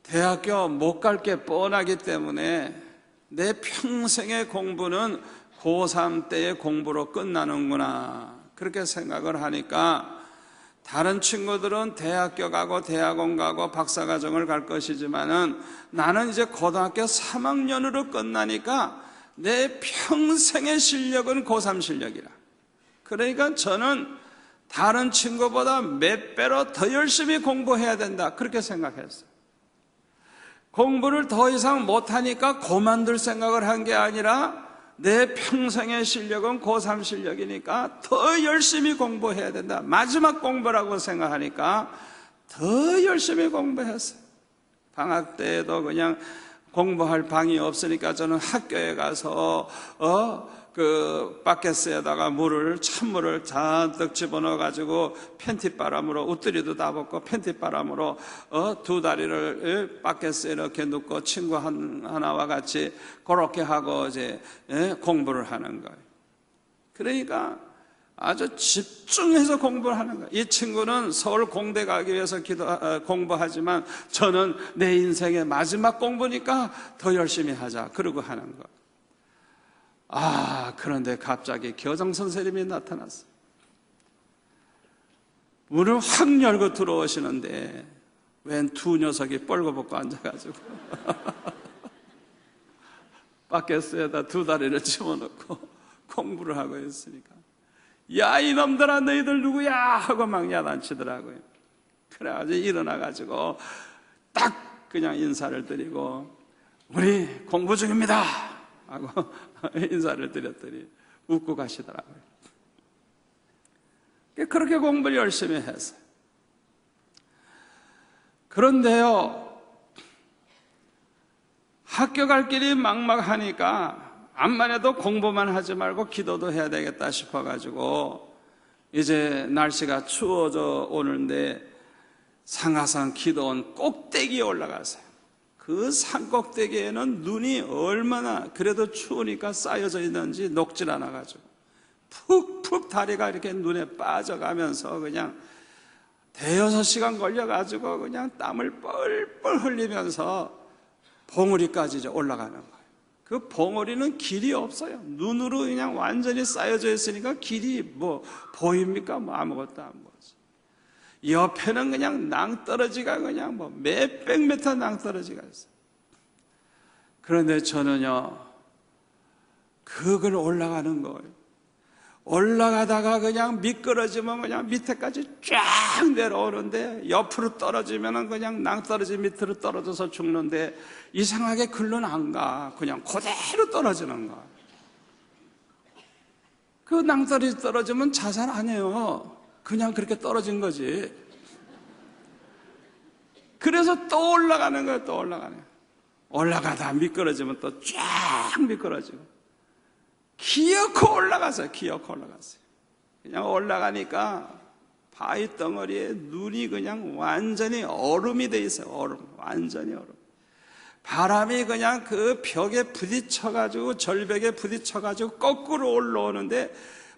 대학교 못 갈 게 뻔하기 때문에 내 평생의 공부는 고3 때의 공부로 끝나는구나 그렇게 생각을 하니까 다른 친구들은 대학교 가고 대학원 가고 박사과정을 갈 것이지만은 나는 이제 고등학교 3학년으로 끝나니까 내 평생의 실력은 고3 실력이라. 그러니까 저는 다른 친구보다 몇 배로 더 열심히 공부해야 된다 그렇게 생각했어요. 공부를 더 이상 못하니까 그만둘 생각을 한 게 아니라 내 평생의 실력은 고3 실력이니까 더 열심히 공부해야 된다. 마지막 공부라고 생각하니까 더 열심히 공부했어요. 방학 때에도 그냥 공부할 방이 없으니까 저는 학교에 가서 그 바켓스에다가 찬물을 잔뜩 집어넣어 가지고 팬티바람으로 웃두리도 다 벗고 팬티바람으로 두 다리를 바켓스에 이렇게 놓고 친구 하나와 같이 그렇게 하고 이제 공부를 하는 거예요. 그러니까 아주 집중해서 공부를 하는 거예요. 이 친구는 서울 공대 가기 위해서 공부하지만 저는 내 인생의 마지막 공부니까 더 열심히 하자 그러고 하는 거예요. 그런데 갑자기 교장 선생님이 나타났어요. 문을 확 열고 들어오시는데 웬 두 녀석이 뻘거벗고 앉아가지고 바켓스에다 두 다리를 집어넣고 공부를 하고 있으니까 야 이놈들아 너희들 누구야 하고 막 야단치더라고요. 그래가지고 일어나가지고 딱 그냥 인사를 드리고 우리 공부 중입니다 하고 인사를 드렸더니 웃고 가시더라고요. 그렇게 공부를 열심히 했어요. 그런데요, 학교 갈 길이 막막하니까 암만 해도 공부만 하지 말고 기도도 해야 되겠다 싶어가지고 이제 날씨가 추워져 오는데 상하산 기도원 꼭대기에 올라갔어요. 그 산 꼭대기에는 눈이 얼마나 그래도 추우니까 쌓여져 있는지 녹질 않아가지고 푹푹 다리가 이렇게 눈에 빠져가면서 그냥 대여섯 시간 걸려가지고 그냥 땀을 뻘뻘 흘리면서 봉우리까지 이제 올라가는 거예요. 그 봉우리는 길이 없어요. 눈으로 그냥 완전히 쌓여져 있으니까 길이 뭐 보입니까? 뭐 아무것도 안 보이죠. 옆에는 그냥 낭떠러지가 그냥 뭐 몇백 미터 낭떠러지가 있어요. 그런데 저는요, 그걸 올라가는 거예요. 올라가다가 그냥 미끄러지면 그냥 밑에까지 쫙 내려오는데 옆으로 떨어지면 그냥 낭떠러지 밑으로 떨어져서 죽는데 이상하게 글로는 안 가. 그냥 그대로 떨어지는 거야. 그 낭떠러지 떨어지면 자살 안 해요. 그냥 그렇게 떨어진 거지. 그래서 또 올라가는 거예요. 또 올라가는 거예요. 올라가다 미끄러지면 또 쫙 미끄러지고 기어코 올라갔어요. 기어코 올라갔어요. 그냥 올라가니까 바위 덩어리에 눈이 그냥 완전히 얼음이 돼 있어요. 얼음, 완전히 얼음. 바람이 그냥 그 벽에 부딪혀가지고 절벽에 부딪혀가지고 거꾸로 올라오는데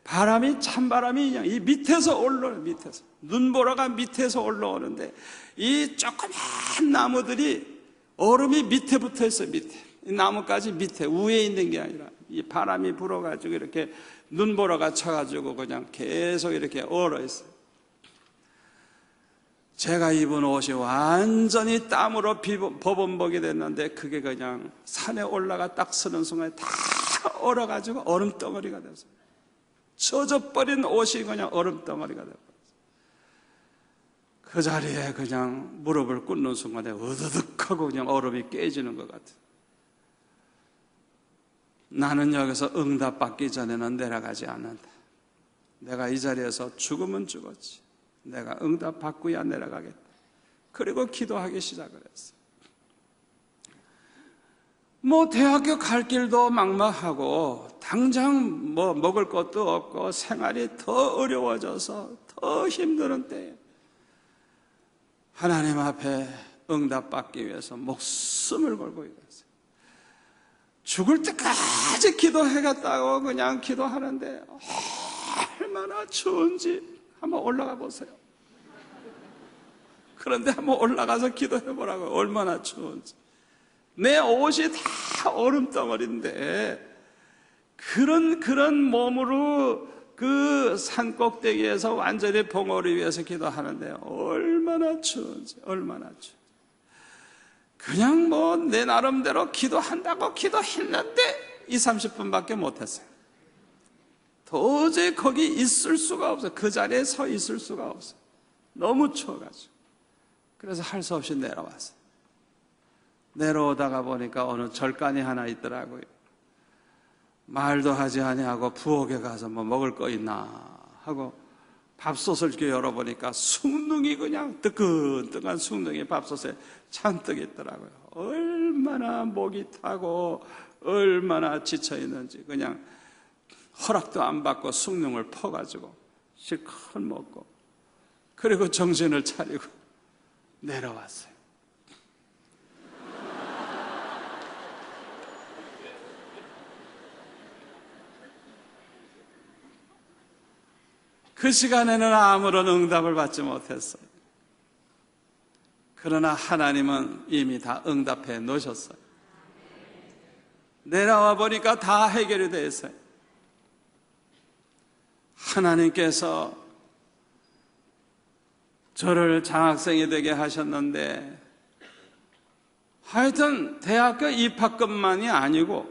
바람이 찬바람이 그냥 이 밑에서 올라오는 밑에서 눈보라가 밑에서 올라오는데 이 조그만 나무들이 얼음이 밑에 붙어 있어요. 밑에 이 나무까지 밑에 위에 있는 게 아니라 이 바람이 불어가지고 이렇게 눈보라가 쳐가지고 그냥 계속 이렇게 얼어 있어요. 제가 입은 옷이 완전히 땀으로 버범벅이 됐는데 그게 그냥 산에 올라가 딱 서는 순간에 다 얼어가지고 얼음덩어리가 됐어요. 젖어버린 옷이 그냥 얼음덩어리가 됐어요. 그 자리에 그냥 무릎을 꿇는 순간에 으드득 하고 그냥 얼음이 깨지는 것 같아요. 나는 여기서 응답받기 전에는 내려가지 않는다. 내가 이 자리에서 죽으면 죽었지. 내가 응답받고야 내려가겠다. 그리고 기도하기 시작을 했어요. 대학교 갈 길도 막막하고 당장 먹을 것도 없고 생활이 더 어려워져서 더 힘드는 때에 하나님 앞에 응답받기 위해서 목숨을 걸고 있었어요. 죽을 때까지 기도하겠다고 그냥 기도하는데 얼마나 추운지 한번 올라가 보세요. 그런데 한번 올라가서 기도해 보라고. 얼마나 추운지. 내 옷이 다 얼음덩어리인데 그런 몸으로 그 산꼭대기에서 완전히 봉우리 위해서 기도하는데 얼마나 추운지. 그냥 내 나름대로 기도한다고 기도했는데 20-30분밖에 못했어요. 도저히 거기 있을 수가 없어요. 그 자리에 서 있을 수가 없어요. 너무 추워가지고. 그래서 할 수 없이 내려왔어요. 내려오다가 보니까 어느 절간이 하나 있더라고요. 말도 하지 아니하고 부엌에 가서 먹을 거 있나 하고 밥솥을 이렇게 열어보니까 숭늉이 그냥 뜨끈뜨끈한 숭늉이 밥솥에 잔뜩 있더라고요. 얼마나 목이 타고 얼마나 지쳐있는지 그냥 허락도 안 받고 숭늉을 퍼가지고 실컷 먹고 그리고 정신을 차리고 내려왔어요. 그 시간에는 아무런 응답을 받지 못했어요. 그러나 하나님은 이미 다 응답해 놓으셨어요. 내려와 보니까 다 해결이 되어 있어요. 하나님께서 저를 장학생이 되게 하셨는데 하여튼 대학교 입학금만이 아니고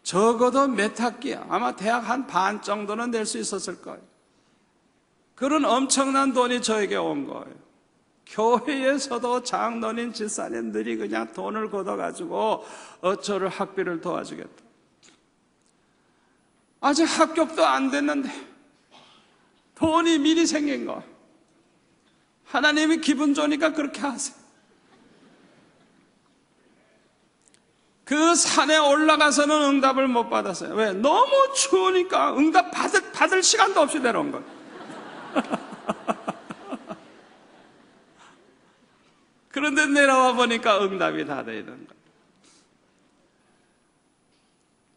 적어도 몇 학기야. 아마 대학 한 반 정도는 낼 수 있었을 거예요. 그런 엄청난 돈이 저에게 온 거예요. 교회에서도 장로님, 집사님들이 그냥 돈을 걷어가지고 저를 학비를 도와주겠다. 아직 합격도 안 됐는데 돈이 미리 생긴 거. 하나님이 기분 좋으니까 그렇게 하세요. 그 산에 올라가서는 응답을 못 받았어요. 왜? 너무 추우니까 응답 받을 시간도 없이 내려온 거예요. 그런데 내려와 보니까 응답이 다 되어 있는 거예요.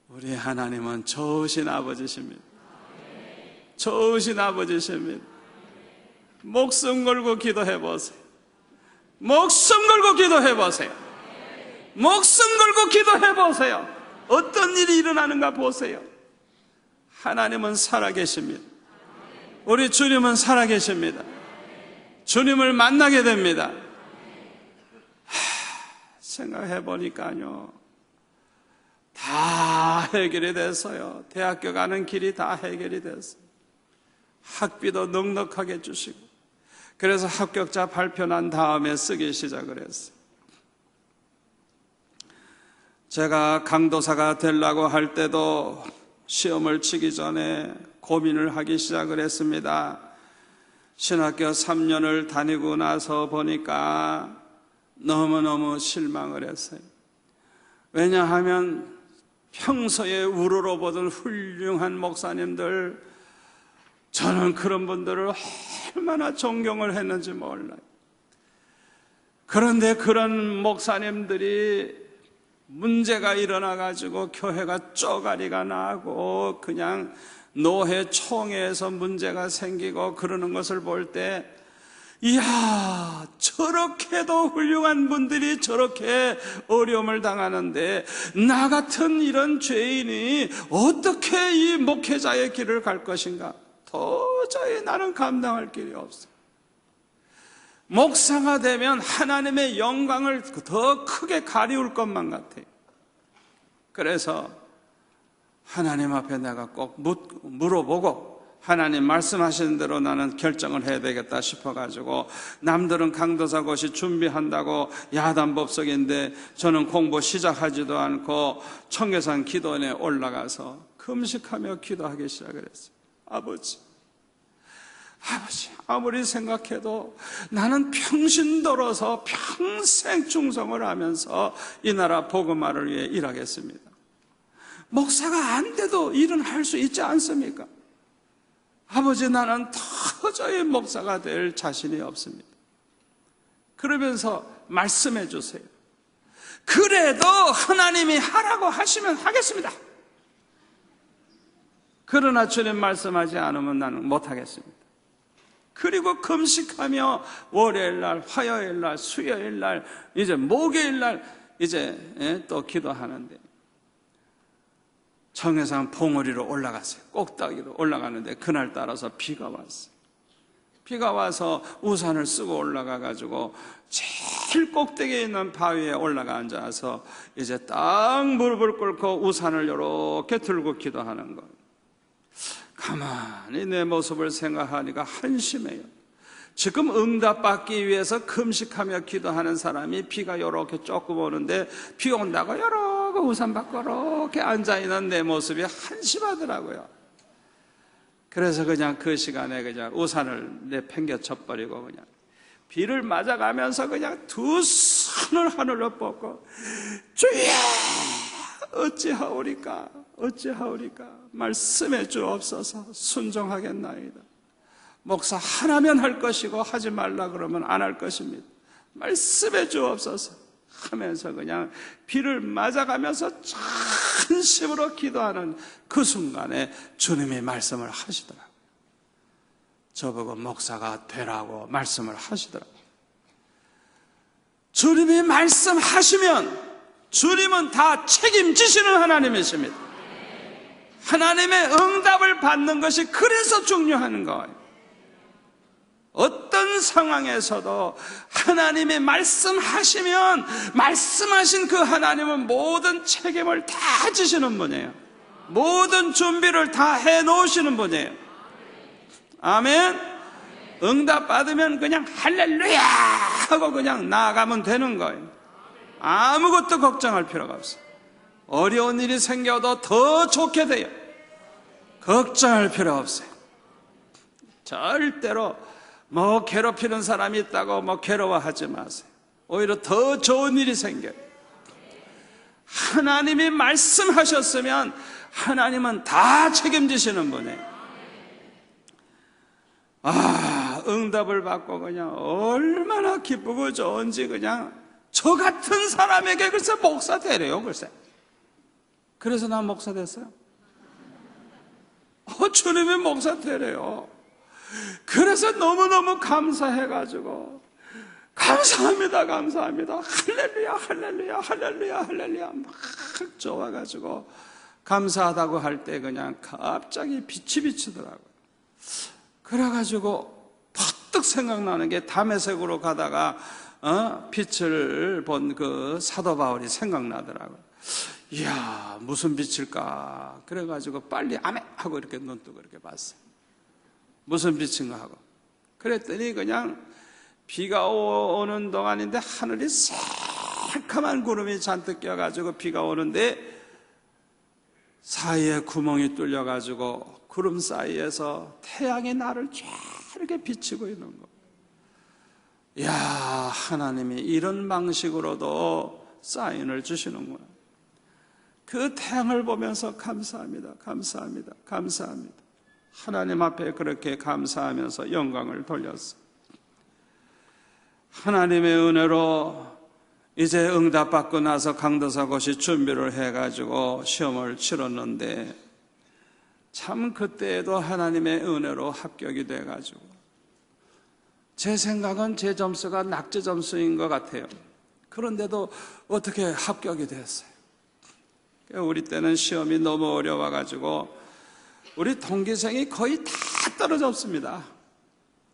우리 하나님은 좋으신 아버지십니다. 좋으신 아버지십니다. 목숨 걸고 기도해 보세요. 목숨 걸고 기도해 보세요. 목숨 걸고 기도해 보세요. 어떤 일이 일어나는가 보세요. 하나님은 살아계십니다. 우리 주님은 살아계십니다. 주님을 만나게 됩니다. 생각해 보니까요, 다 해결이 됐어요. 대학교 가는 길이 다 해결이 됐어요. 학비도 넉넉하게 주시고, 그래서 합격자 발표 난 다음에 쓰기 시작을 했어요. 제가 강도사가 되려고 할 때도 시험을 치기 전에 고민을 하기 시작을 했습니다. 신학교 3년을 다니고 나서 보니까 너무너무 실망을 했어요. 왜냐하면 평소에 우러러보던 훌륭한 목사님들, 저는 그런 분들을 얼마나 존경을 했는지 몰라요. 그런데 그런 목사님들이 문제가 일어나가지고 교회가 쪼가리가 나고 그냥 노회 총회에서 문제가 생기고 그러는 것을 볼 때, 이야, 저렇게도 훌륭한 분들이 저렇게 어려움을 당하는데 나 같은 이런 죄인이 어떻게 이 목회자의 길을 갈 것인가? 도저히 나는 감당할 길이 없어. 목사가 되면 하나님의 영광을 더 크게 가리울 것만 같아요. 그래서 하나님 앞에 내가 꼭 물어보고 하나님 말씀하시는 대로 나는 결정을 해야 되겠다 싶어가지고, 남들은 강도사고시 준비한다고 야단법석인데 저는 공부 시작하지도 않고 청계산 기도원에 올라가서 금식하며 기도하기 시작했어요. 아버지, 아무리 생각해도 나는 평신도로서 평생 충성을 하면서 이 나라 복음화를 위해 일하겠습니다. 목사가 안 돼도 일은 할 수 있지 않습니까? 아버지, 나는 도저히 목사가 될 자신이 없습니다. 그러면서 말씀해 주세요. 그래도 하나님이 하라고 하시면 하겠습니다. 그러나 주님 말씀하지 않으면 나는 못하겠습니다. 그리고 금식하며 월요일날, 화요일날, 수요일날, 이제 목요일날 이제 또 기도하는데, 청해산 봉우리로 올라갔어요. 꼭대기로 올라가는데 그날 따라서 비가 왔어요. 비가 와서 우산을 쓰고 올라가가지고 제일 꼭대기에 있는 바위에 올라가 앉아서 이제 딱 무릎을 꿇고 우산을 이렇게 들고 기도하는 거예요. 가만히 내 모습을 생각하니까 한심해요. 지금 응답받기 위해서 금식하며 기도하는 사람이 비가 이렇게 조금 오는데 비 온다고 이렇게 우산 받고 이렇게 앉아있는 내 모습이 한심하더라고요. 그래서 그냥 그 시간에 그냥 우산을 내팽개쳐버리고 그냥 비를 맞아가면서 그냥 두 손을 하늘로 뻗고, 주여 어찌하오리까 말씀해 주옵소서. 순종하겠나이다. 목사 하나면 할 것이고 하지 말라 그러면 안 할 것입니다. 말씀해 주옵소서 하면서 그냥 비를 맞아가면서 전심으로 기도하는 그 순간에 주님이 말씀을 하시더라고요. 저보고 목사가 되라고 말씀을 하시더라고요. 주님이 말씀하시면 주님은 다 책임지시는 하나님이십니다. 하나님의 응답을 받는 것이 그래서 중요한 거예요. 어떤 상황에서도 하나님이 말씀하시면 말씀하신 그 하나님은 모든 책임을 다 지시는 분이에요. 모든 준비를 다 해놓으시는 분이에요. 아멘. 응답 받으면 그냥 할렐루야 하고 그냥 나아가면 되는 거예요. 아무것도 걱정할 필요가 없어요. 어려운 일이 생겨도 더 좋게 돼요. 걱정할 필요 없어요. 절대로 뭐 괴롭히는 사람이 있다고 뭐 괴로워하지 마세요. 오히려 더 좋은 일이 생겨요. 하나님이 말씀하셨으면 하나님은 다 책임지시는 분이에요. 응답을 받고 그냥 얼마나 기쁘고 좋은지, 그냥 저 같은 사람에게 글쎄 목사 되래요. 글쎄. 그래서 난 목사 됐어요. 주님이 목사 되래요. 그래서 너무너무 감사해가지고 감사합니다 할렐루야 막 좋아가지고 감사하다고 할 때 그냥 갑자기 빛이 비치더라고요. 그래가지고 퍼뜩 생각나는 게, 다메섹으로 가다가 빛을 본 그 사도 바울이 생각나더라고요. 이야, 무슨 빛일까? 그래가지고 빨리 아멘 하고 이렇게 눈 뜨고 이렇게 봤어요. 무슨 빛인가 하고. 그랬더니 그냥 비가 오는 동안인데 하늘이 새카만 구름이 잔뜩 껴가지고 비가 오는데 사이에 구멍이 뚫려가지고 구름 사이에서 태양이 나를 쫙 이렇게 비치고 있는 거. 이야, 하나님이 이런 방식으로도 사인을 주시는구나. 그 태양을 보면서 감사합니다. 하나님 앞에 그렇게 감사하면서 영광을 돌렸어요. 하나님의 은혜로 이제 응답받고 나서 강도사고시 준비를 해가지고 시험을 치렀는데, 참 그때에도 하나님의 은혜로 합격이 돼가지고, 제 생각은 제 점수가 낙제 점수인 것 같아요. 그런데도 어떻게 합격이 됐어요. 우리 때는 시험이 너무 어려워가지고 우리 동기생이 거의 다 떨어졌습니다.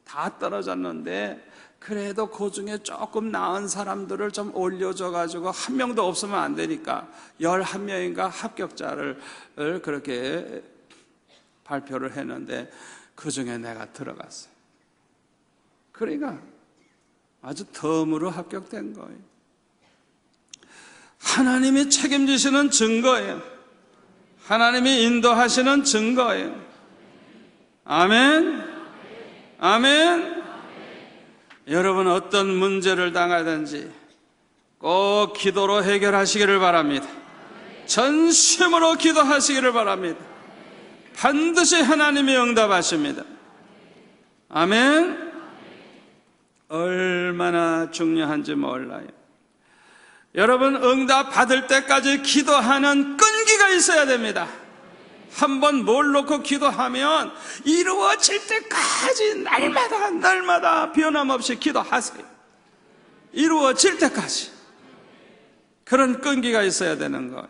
다 떨어졌는데 그래도 그 중에 조금 나은 사람들을 좀 올려줘가지고 한 명도 없으면 안 되니까 11명인가 합격자를 그렇게 발표를 했는데 그 중에 내가 들어갔어요. 그러니까 아주 덤으로 합격된 거예요. 하나님이 책임지시는 증거예요. 하나님이 인도하시는 증거예요. 아멘. 아멘. 여러분 어떤 문제를 당하든지 꼭 기도로 해결하시기를 바랍니다. 전심으로 기도하시기를 바랍니다. 반드시 하나님이 응답하십니다. 아멘. 얼마나 중요한지 몰라요. 여러분 응답 받을 때까지 기도하는 끈기가 있어야 됩니다. 한번 뭘 놓고 기도하면 이루어질 때까지 날마다 변함없이 기도하세요. 이루어질 때까지. 그런 끈기가 있어야 되는 거예요.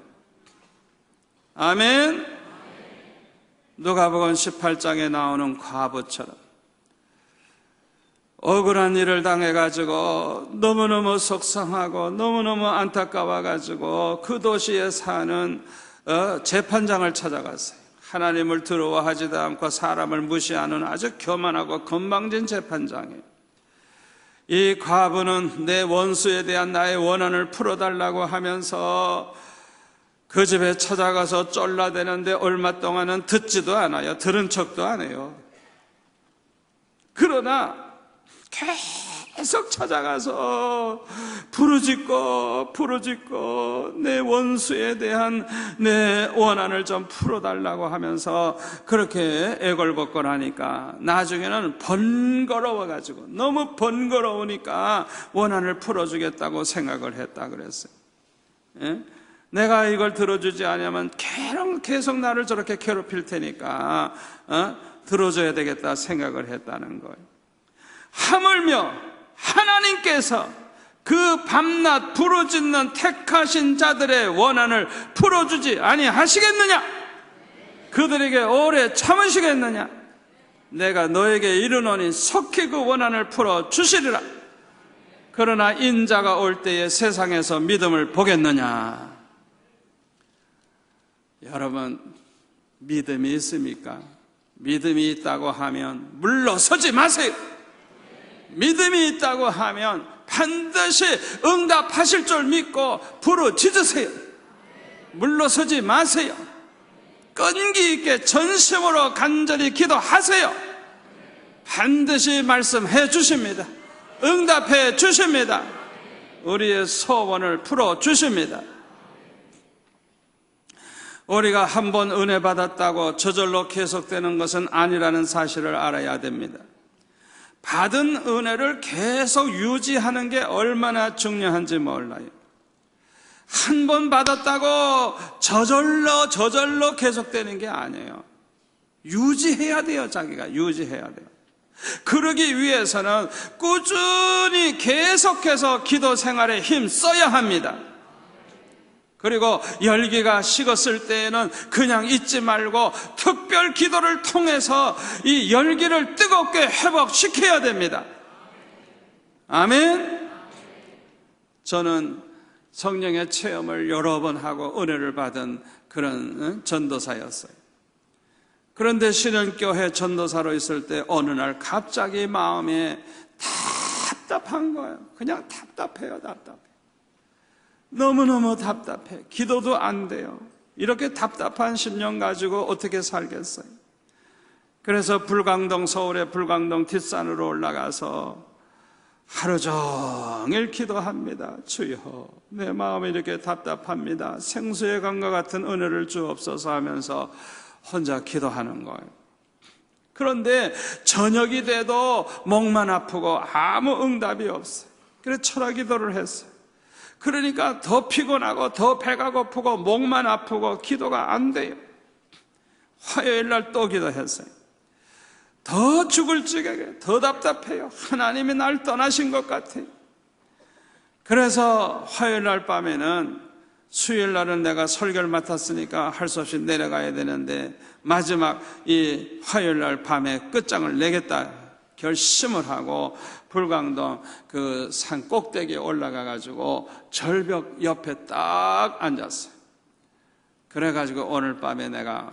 아멘. 누가복음 18장에 나오는 과부처럼 억울한 일을 당해가지고 너무너무 속상하고 너무너무 안타까워가지고 그 도시에 사는 재판장을 찾아갔어요. 하나님을 두려워하지도 않고 사람을 무시하는 아주 교만하고 건방진 재판장이에요. 이 과부는 내 원수에 대한 나의 원한을 풀어달라고 하면서 그 집에 찾아가서 쫄라대는데 얼마 동안은 듣지도 않아요. 들은 척도 안 해요. 그러나 계속 찾아가서 부르짖고 내 원수에 대한 내 원한을 좀 풀어달라고 하면서 그렇게 애걸복걸하니까 나중에는 번거로워가지고 너무 번거로우니까 원한을 풀어주겠다고 생각을 했다 그랬어요. 예? 내가 이걸 들어주지 않으면 계속 나를 저렇게 괴롭힐 테니까 들어줘야 되겠다 생각을 했다는 거예요. 하물며 하나님께서 그 밤낮 부르짖는 택하신 자들의 원한을 풀어주지 아니하시겠느냐? 그들에게 오래 참으시겠느냐? 내가 너에게 이르노니 속히 그 원한을 풀어주시리라. 그러나 인자가 올 때에 세상에서 믿음을 보겠느냐? 여러분 믿음이 있습니까? 믿음이 있다고 하면 물러서지 마세요. 믿음이 있다고 하면 반드시 응답하실 줄 믿고 부르짖으세요. 물러서지 마세요. 끈기 있게 전심으로 간절히 기도하세요. 반드시 말씀해 주십니다. 응답해 주십니다. 우리의 소원을 풀어 주십니다. 우리가 한번 은혜 받았다고 저절로 계속되는 것은 아니라는 사실을 알아야 됩니다. 받은 은혜를 계속 유지하는 게 얼마나 중요한지 몰라요. 한 번 받았다고 저절로 계속되는 게 아니에요. 유지해야 돼요. 자기가 유지해야 돼요. 그러기 위해서는 꾸준히 계속해서 기도 생활에 힘써야 합니다. 그리고 열기가 식었을 때에는 그냥 잊지 말고 특별 기도를 통해서 이 열기를 뜨겁게 회복시켜야 됩니다. 아멘. 저는 성령의 체험을 여러 번 하고 은혜를 받은 그런 전도사였어요. 그런데 신현교회 전도사로 있을 때 어느 날 갑자기 마음에 답답한 거예요. 그냥 답답해요. 너무너무 답답해. 기도도 안 돼요. 이렇게 답답한 심령 가지고 어떻게 살겠어요? 그래서 서울의 불광동 뒷산으로 올라가서 하루 종일 기도합니다. 주여, 내 마음이 이렇게 답답합니다. 생수의 강과 같은 은혜를 주옵소서 하면서 혼자 기도하는 거예요. 그런데 저녁이 돼도 목만 아프고 아무 응답이 없어요. 그래서 철학 기도를 했어요. 그러니까 더 피곤하고 더 배가 고프고 목만 아프고 기도가 안 돼요. 화요일 날 또 기도했어요. 더 죽을 지경에 더 답답해요. 하나님이 날 떠나신 것 같아요. 그래서 화요일 날 밤에는 수요일 날은 내가 설교를 맡았으니까 할 수 없이 내려가야 되는데 마지막 이 화요일 날 밤에 끝장을 내겠다 결심을 하고 불광동 그 산 꼭대기에 올라가 가지고 절벽 옆에 딱 앉았어요. 그래가지고 오늘 밤에 내가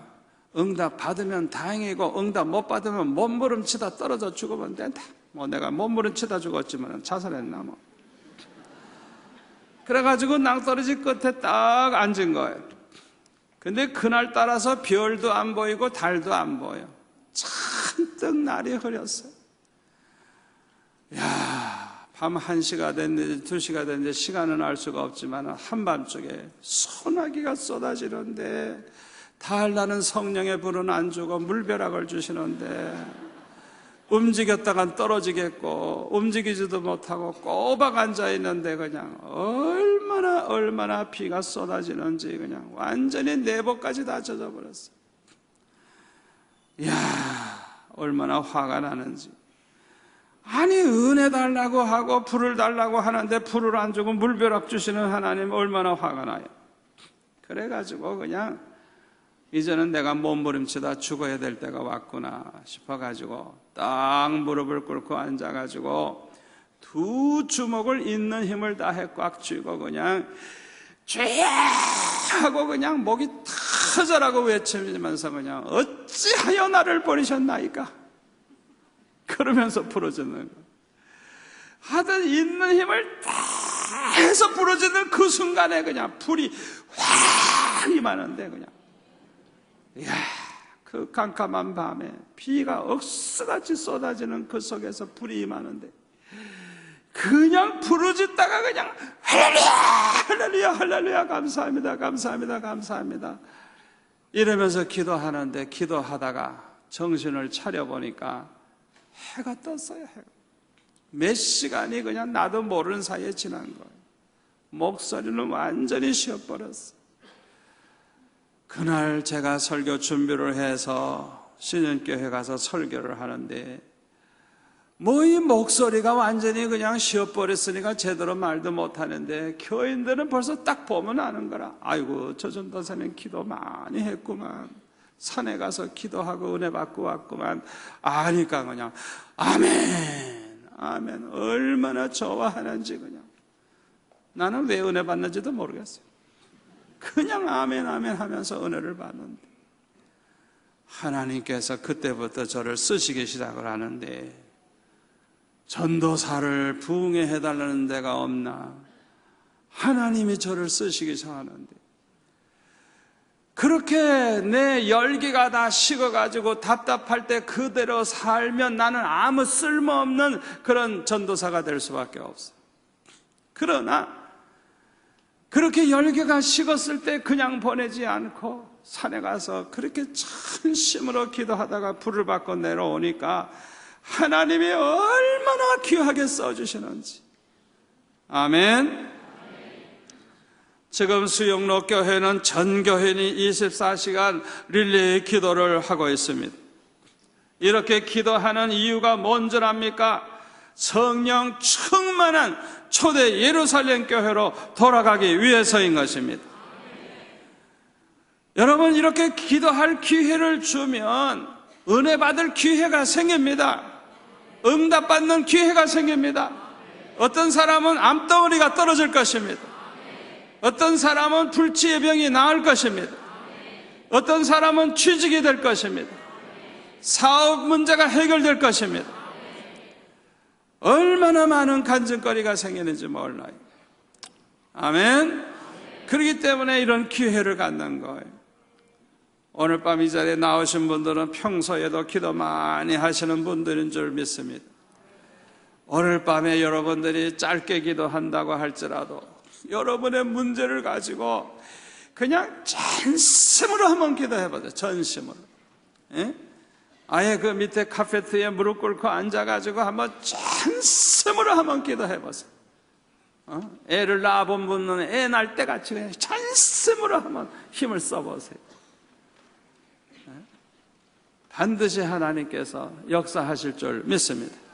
응답 받으면 다행이고 응답 못 받으면 몸부림치다 떨어져 죽으면 된다. 뭐 내가 몸부림치다 죽었지만 자살했나 뭐. 그래가지고 낭떠러지 끝에 딱 앉은 거예요. 근데 그날 따라서 별도 안 보이고 달도 안 보여. 잔뜩 날이 흐렸어요. 야, 밤 1시가 됐는지 2시가 됐는지 시간은 알 수가 없지만 한밤중에 소나기가 쏟아지는데 달나는 성령의 불은 안 주고 물벼락을 주시는데 움직였다간 떨어지겠고 움직이지도 못하고 꼬박 앉아있는데 그냥 얼마나 비가 쏟아지는지 그냥 완전히 내복까지 다 젖어버렸어요. 이야, 얼마나 화가 나는지. 아니 은혜 달라고 하고 불을 달라고 하는데 불을 안 주고 물벼락 주시는 하나님 얼마나 화가 나요. 그래가지고 그냥 이제는 내가 몸부림치다 죽어야 될 때가 왔구나 싶어가지고 딱 무릎을 꿇고 앉아가지고 두 주먹을 있는 힘을 다해 꽉 쥐고 그냥 죄야 하고 그냥 목이 터져라고 외치면서 그냥 어찌하여 나를 버리셨나이까 그러면서 부러지는 거예요. 하여튼 있는 힘을 다 해서 부러지는 그 순간에 그냥 불이 확 임하는데 그냥 이야, 그 깜깜한 밤에 비가 억수같이 쏟아지는 그 속에서 불이 임하는데 그냥 부르짖다가 그냥 할렐루야 할렐루야 할렐루야 감사합니다 감사합니다 감사합니다 이러면서 기도하는데 기도하다가 정신을 차려보니까 해가 떴어요. 해가. 몇 시간이 그냥 나도 모르는 사이에 지난 거예요. 목소리는 완전히 쉬어버렸어요. 그날 제가 설교 준비를 해서 신현교회 가서 설교를 하는데 뭐 이 목소리가 완전히 그냥 쉬어버렸으니까 제대로 말도 못하는데 교인들은 벌써 딱 보면 아는 거라. 아이고 저 전도사님 기도 많이 했구만. 산에 가서 기도하고 은혜 받고 왔구만. 아니까 그냥 아멘 아멘 얼마나 좋아하는지 그냥 나는 왜 은혜 받는지도 모르겠어요. 그냥 아멘 아멘 하면서 은혜를 받는데 하나님께서 그때부터 저를 쓰시기 시작을 하는데 전도사를 부흥해 해달라는 데가 없나 하나님이 저를 쓰시기 시작하는데 그렇게 내 열기가 다 식어가지고 답답할 때 그대로 살면 나는 아무 쓸모없는 그런 전도사가 될 수밖에 없어. 그러나 그렇게 열기가 식었을 때 그냥 보내지 않고 산에 가서 그렇게 전심으로 기도하다가 불을 받고 내려오니까 하나님이 얼마나 귀하게 써주시는지. 아멘. 지금 수영로 교회는 전 교회인이 24시간 릴레이 기도를 하고 있습니다. 이렇게 기도하는 이유가 뭔지 압니까? 성령 충만한 초대 예루살렘 교회로 돌아가기 위해서인 것입니다. 여러분 이렇게 기도할 기회를 주면 은혜 받을 기회가 생깁니다. 응답받는 기회가 생깁니다. 어떤 사람은 암덩어리가 떨어질 것입니다. 어떤 사람은 불치의 병이 나을 것입니다. 어떤 사람은 취직이 될 것입니다. 사업 문제가 해결될 것입니다. 얼마나 많은 간증거리가 생기는지 몰라요. 아멘. 그렇기 때문에 이런 기회를 갖는 거예요. 오늘 밤 이 자리에 나오신 분들은 평소에도 기도 많이 하시는 분들인 줄 믿습니다. 오늘 밤에 여러분들이 짧게 기도한다고 할지라도 여러분의 문제를 가지고 그냥 전심으로 한번 기도해보세요. 전심으로. 예? 아예 그 밑에 카페트에 무릎 꿇고 앉아가지고 한번 전심으로 한번 기도해보세요. 애를 낳아본 분은 애 낳을 때 같이 그냥 전심으로 한번 힘을 써보세요. 반드시 하나님께서 역사하실 줄 믿습니다.